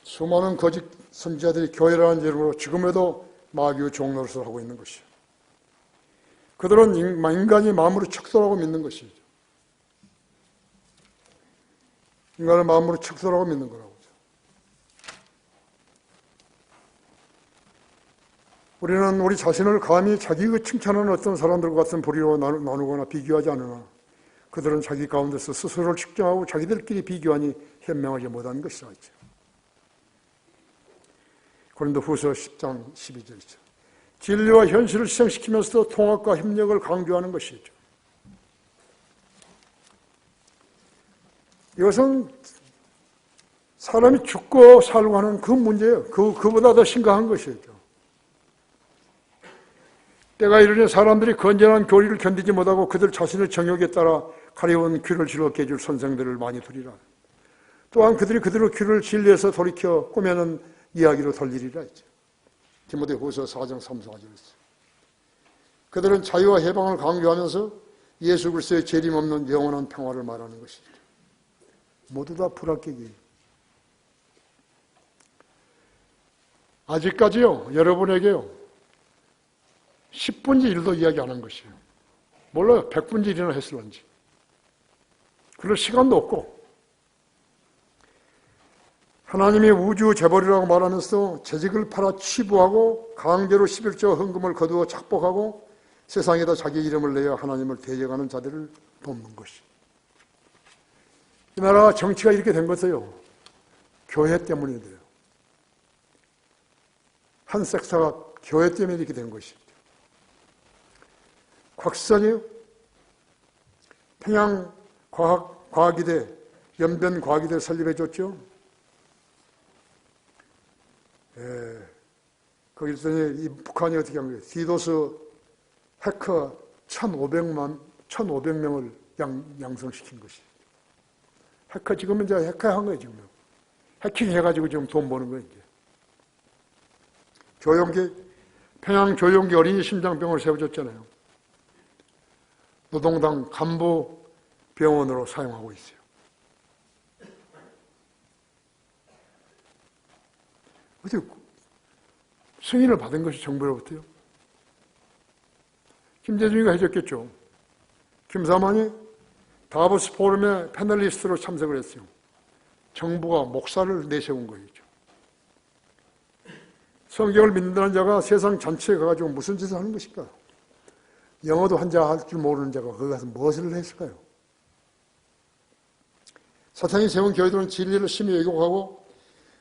수많은 거짓 선지자들이 교회라는 이름으로 지금에도 마귀의 종노릇을 하고 있는 것이에요. 그들은 인간이 마음으로 척도라고 믿는 것이죠. 인간을 마음으로 척도라고 믿는 거라고. 우리는 우리 자신을 감히 자기가 칭찬하는 어떤 사람들과 같은 부류로 나누거나 비교하지 않으나 그들은 자기 가운데서 스스로를 측정하고 자기들끼리 비교하니 현명하지 못한 것이죠. 고린도후서 10장 12절이죠. 진리와 현실을 시행시키면서도 통합과 협력을 강조하는 것이죠. 이것은 사람이 죽고 살고 하는 그 문제예요. 그보다 더 심각한 것이죠. 때가 이르니 사람들이 건전한 교리를 견디지 못하고 그들 자신의 정욕에 따라 가려운 귀를 즐겁게 해줄 선생들을 많이 두리라. 또한 그들이 그대로 귀를 진리에서 돌이켜 꾸며는 이야기로 돌리리라 했죠. 디모데후서 4장 3, 4절에 있어요. 그들은 자유와 해방을 강조하면서 예수 그리스도의 재림 없는 영원한 평화를 말하는 것이죠. 모두 다 불합격이에요. 아직까지요, 여러분에게요, 10분의 1도 이야기 안 한 것이에요. 몰라요, 100분의 1이나 했을런지. 그럴 시간도 없고, 하나님이 우주 재벌이라고 말하면서 재직을 팔아 취부하고 강제로 11조 헌금을 거두어 착복하고 세상에다 자기 이름을 내어 하나님을 대적하는 자들을 돕는 것이. 이 나라 정치가 이렇게 된 것이요, 교회 때문이 돼요. 한 섹터가 교회 때문에 이렇게 된 것이죠. 곽수산이요, 평양과학기대, 연변과학기대 설립해줬죠. 거기 있더니 이 북한이 어떻게 한 거예요? 디도스 해커 1,500명을 양성시킨 것이. 해커 지금은 이제 해커한 거예요, 지금. 해킹해가지고 지금 돈 버는 거예요, 이제. 평양 조용기 어린이 심장병을 세워줬잖아요. 노동당 간부 병원으로 사용하고 있어요. 어떻게 승인을 받은 것이 정부로부터요? 김대중이가 해줬겠죠. 김사만이 다보스 포럼에 패널리스트로 참석을 했어요. 정부가 목사를 내세운 거죠. 성경을 믿는다는 자가 세상 전체에 가가지고 무슨 짓을 하는 것일까? 영어도 한자 할 줄 모르는 자가 거기 가서 무엇을 했을까요? 사탄이 세운 교회들은 진리를 심히 왜곡하고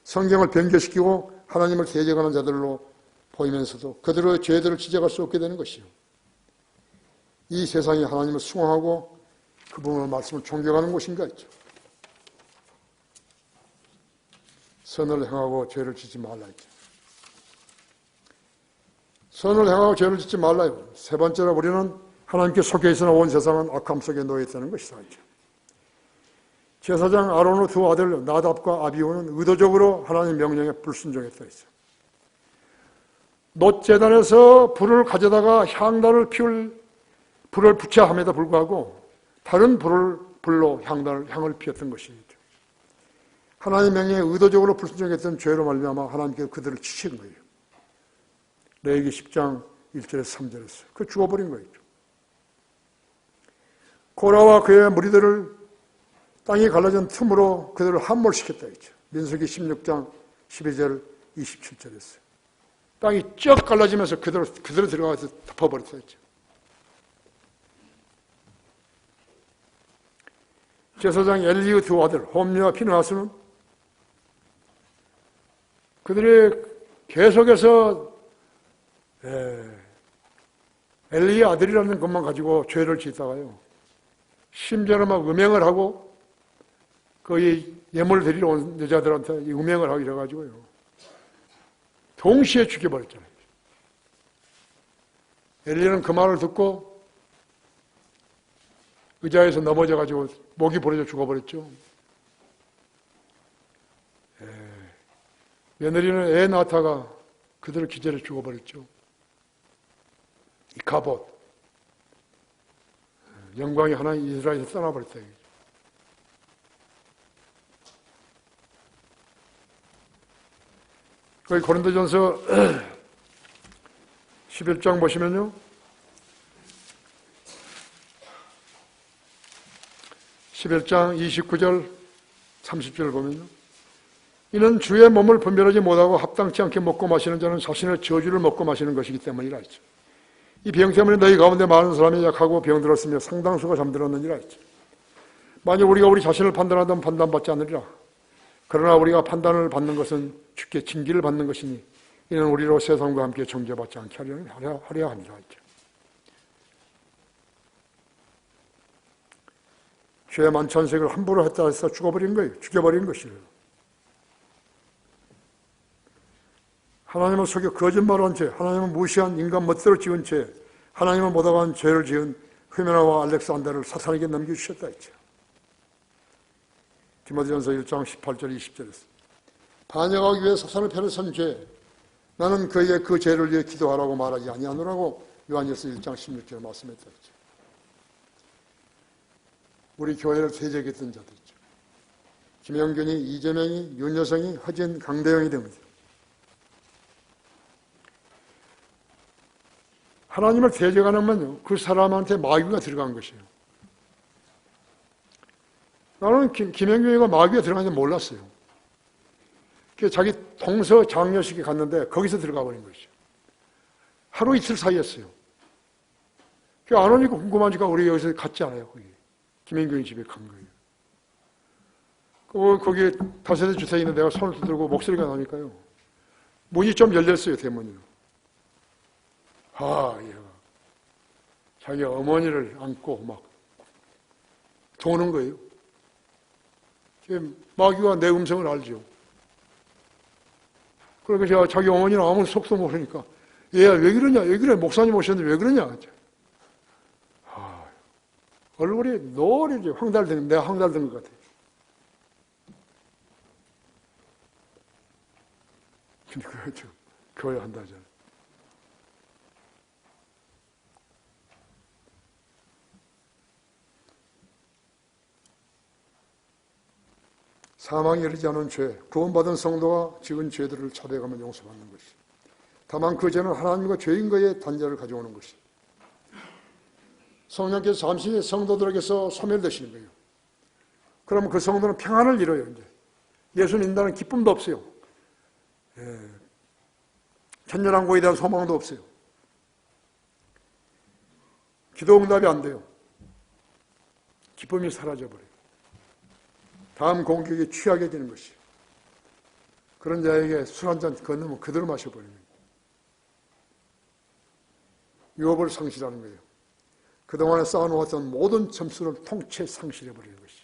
성경을 변개시키고 하나님을 대적하는 자들로 보이면서도 그들의 죄들을 지적할 수 없게 되는 것이요. 이 세상이 하나님을 숭앙하고 그분의 말씀을 존경하는 곳인가 있죠. 선을 행하고 죄를 짓지 말라 했죠. 선을 행하고 죄를 짓지 말라요. 세 번째로 우리는 하나님께 속해 있으나 온 세상은 악함 속에 놓여 있다는 것이다. 제사장 아론의 두 아들 나답과 아비후는 의도적으로 하나님 명령에 불순종했다 했어요. 놋제단에서 불을 가져다가 향단을 피울 불을 붙여 함에도 불구하고 다른 불로 향을 피웠던 것이죠. 하나님 명령에 의도적으로 불순종했던 죄로 말미암아 하나님께서 그들을 치신 거예요. 레위기 10장 1절에서 3절에서 그 죽어버린 거예요. 고라와 그의 무리들을 땅이 갈라진 틈으로 그들을 함몰시켰다 했죠. 민수기 16장 12절 27절이었어요. 땅이 쩍 갈라지면서 그대로 들어가서 덮어버렸다 했죠. 제사장 엘리의 두 아들 홈리와 피느하스는 그들이 계속해서 엘리의 아들이라는 것만 가지고 죄를 짓다가요, 심지어는 막 음행을 하고 거의 예물 드리러 온 여자들한테 음행을 하고 이래가지고요, 동시에 죽여버렸잖아요. 엘리는 그 말을 듣고 의자에서 넘어져가지고 목이 부러져 죽어버렸죠. 며느리는 애 낳다가 그대로 기절해 죽어버렸죠. 이카봇, 영광이 하나님 이스라엘에서 떠나버렸다. 거기 고린도전서 11장 보시면요, 11장 29절 30절 보면요, 이는 주의 몸을 분별하지 못하고 합당치 않게 먹고 마시는 자는 자신의 저주를 먹고 마시는 것이기 때문이라 했죠. 이 병 때문에 너희 가운데 많은 사람이 약하고 병들었으며 상당수가 잠들었느니라 했죠. 만약 우리가 우리 자신을 판단하다면 판단받지 않으리라. 그러나 우리가 판단을 받는 것은 주께 징계를 받는 것이니 이는 우리로 세상과 함께 정죄받지 않게 하려 함이라 했죠. 죄의 만천색을 함부로 했다 해서 죽어버린 거예요. 죽여버린 것이에요. 하나님을 속여 거짓말한 죄, 하나님을 무시한 인간 멋대로 지은 죄, 하나님을 못하간 죄를 지은 흐메나와 알렉산더를 사탄에게 넘겨주셨다 했죠. 디모데전서 1장 18절 20절에서 반역하기 위해 사탄을 편에 선 죄, 나는 그에게 그 죄를 위해 기도하라고 말하지 아니하노라고 요한일서 1장 16절에 말씀했다 했죠. 우리 교회를 퇴적했던 자들 있죠. 김영균이, 이재명이, 윤여성이, 허진, 강대영이 됩니다. 하나님을 대적하면요, 그 사람한테 마귀가 들어간 것이에요. 나는 김영균이가 마귀가 들어간지 몰랐어요. 자기 동서 장려식에 갔는데 거기서 들어가 버린 것이죠. 하루 이틀 사이였어요. 안 오니까 궁금하니까 우리 여기서 갔지 않아요. 거기. 김영균이 집에 간 거예요. 거기 다세대 주택에 있는 내가 손을 들고 목소리가 나니까요, 문이 좀 열렸어요. 대문이. 얘가 자기 어머니를 안고 막 도는 거예요. 마귀가 내 음성을 알죠. 그러니까 제가 자기 어머니는 아무 속도 모르니까, 얘야 왜 그러냐, 왜 그래, 목사님 오셨는데 왜 그러냐. 얼굴이 노랗게 황달된, 내가 황달된 것 같아요. 근데 그거 지금 교회 한다잖아요. 사망에 이르지 않은 죄, 구원받은 성도가 지은 죄들을 자백하면 용서받는 것이. 다만 그 죄는 하나님과 죄인과의 단절을 가져오는 것이. 성령께서 잠시 성도들에게서 소멸되시는 거예요. 그러면 그 성도는 평안을 잃어요. 이제 예수 믿는다는 기쁨도 없어요. 천년왕국에 대한 소망도 없어요. 기도 응답이 안 돼요. 기쁨이 사라져버려요. 다음 공격에 취하게 되는 것이에요. 그런 자에게 술 한 잔 건너면 그대로 마셔버립니다. 유업을 상실하는 거예요. 그동안에 쌓아놓았던 모든 점수를 통째 상실해버리는 것이에요.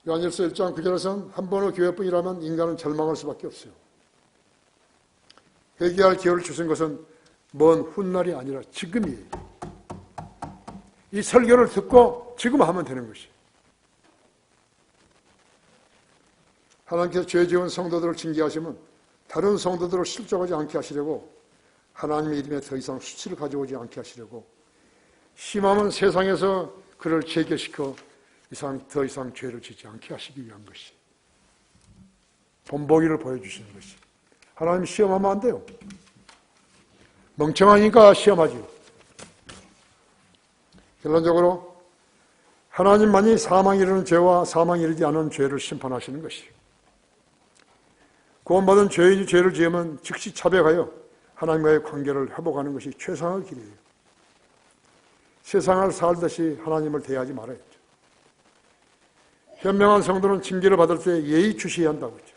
요한일서 1장 9절에서는 한 번의 교회뿐이라면 인간은 절망할 수밖에 없어요. 회개할 기회를 주신 것은 먼 훗날이 아니라 지금이에요. 이 설교를 듣고 지금 하면 되는 것이에요. 하나님께서 죄 지은 성도들을 징계하시면 다른 성도들을 실족하지 않게 하시려고, 하나님의 이름에 더 이상 수치를 가져오지 않게 하시려고, 심하면 세상에서 그를 제거시켜 더 이상 죄를 짓지 않게 하시기 위한 것이, 본보기를 보여주시는 것이. 하나님 시험하면 안 돼요. 멍청하니까 시험하지. 결론적으로 하나님만이 사망에 이르는 죄와 사망에 이르지 않은 죄를 심판하시는 것이에요. 구원받은 죄인이 죄를 지으면 즉시 자백하여 하나님과의 관계를 회복하는 것이 최상의 길이에요. 세상을 살듯이 하나님을 대하지 말아야죠. 현명한 성도는 징계를 받을 때 예의주시해야 한다고 했죠.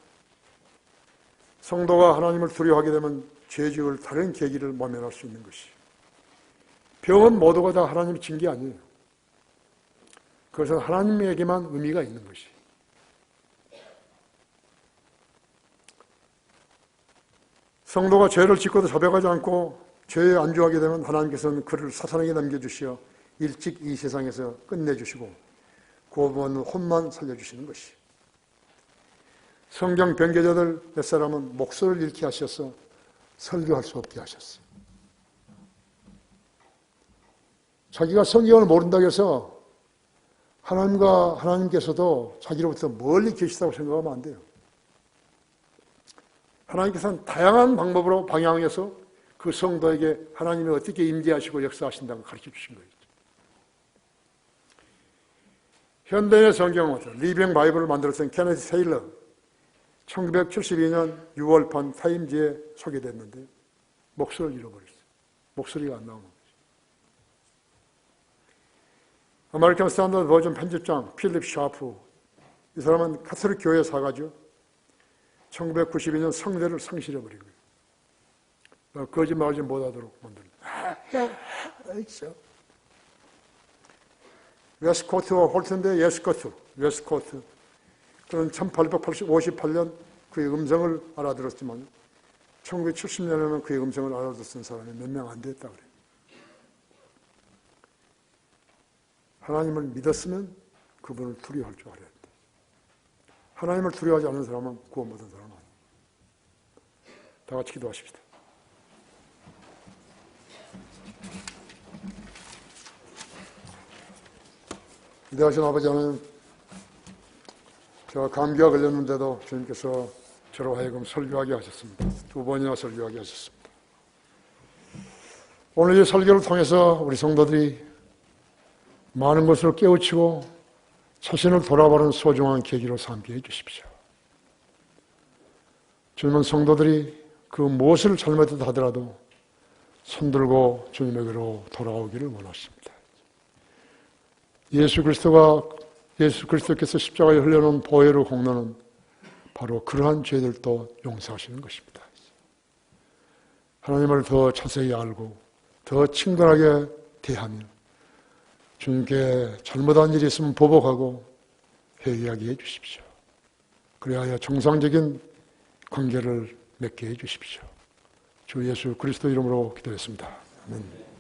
성도가 하나님을 두려워하게 되면 죄지을 다른 계기를 모면할 수 있는 것이에요. 병은 모두가 다 하나님의 징계 아니에요. 그것은 하나님에게만 의미가 있는 것이에요. 성도가 죄를 짓고도 자백하지 않고 죄에 안주하게 되면 하나님께서는 그를 사탄에게 남겨주시어 일찍 이 세상에서 끝내주시고 구원은 혼만 살려주시는 것이에요. 성경 변개자들 몇 사람은 목소리를 잃게 하셔서 설교할 수 없게 하셨어요. 자기가 성경을 모른다고 해서 하나님께서도 자기로부터 멀리 계시다고 생각하면 안 돼요. 하나님께서는 다양한 방법으로 방향해서 그 성도에게 하나님이 어떻게 임재하시고 역사하신다고 가르쳐 주신 거예요. 현대의 성경은 리빙 바이블을 만들었던 케네디 테일러 1972년 6월판 타임지에 소개됐는데 목소리를 잃어버렸어요. 목소리가 안 나오는 거죠. 아메리칸 스탠더드 버전 편집장 필립 샤프, 이 사람은 카톨릭 교회 사가죠. 1992년 성대를 상실해버리고요. 거짓말하지 못하도록 만듭니다. 웨스코트와 홀튼데 웨스코트. 그는 1858년 그의 음성을 알아들었지만 1970년에는 그의 음성을 알아듣는 사람이 몇 명 안 됐다 그래요. 하나님을 믿었으면 그분을 두려워할 줄 알아야 된다. 하나님을 두려워하지 않는 사람은 구원받은 사람 아니에요. 다 같이 기도하십시다. 위대하신 아버지 하나님, 제가 감기가 걸렸는데도 주님께서 저로 하여금 설교하게 하셨습니다. 2번이나 설교하게 하셨습니다. 오늘 이 설교를 통해서 우리 성도들이 많은 것을 깨우치고 자신을 돌아보는 소중한 계기로 삼게 해주십시오. 주님은 성도들이 그 무엇을 잘못했다 하더라도 손들고 주님에게로 돌아오기를 원하십니다. 예수 그리스도께서 십자가에 흘려놓은 보혈의 공로는 바로 그러한 죄들도 용서하시는 것입니다. 하나님을 더 자세히 알고 더 친근하게 대하며 주님께 잘못한 일이 있으면 보복하고 회개하게 해주십시오. 그래야 정상적인 관계를 맺게 해주십시오. 주 예수 그리스도 이름으로 기도했습니다. 아멘.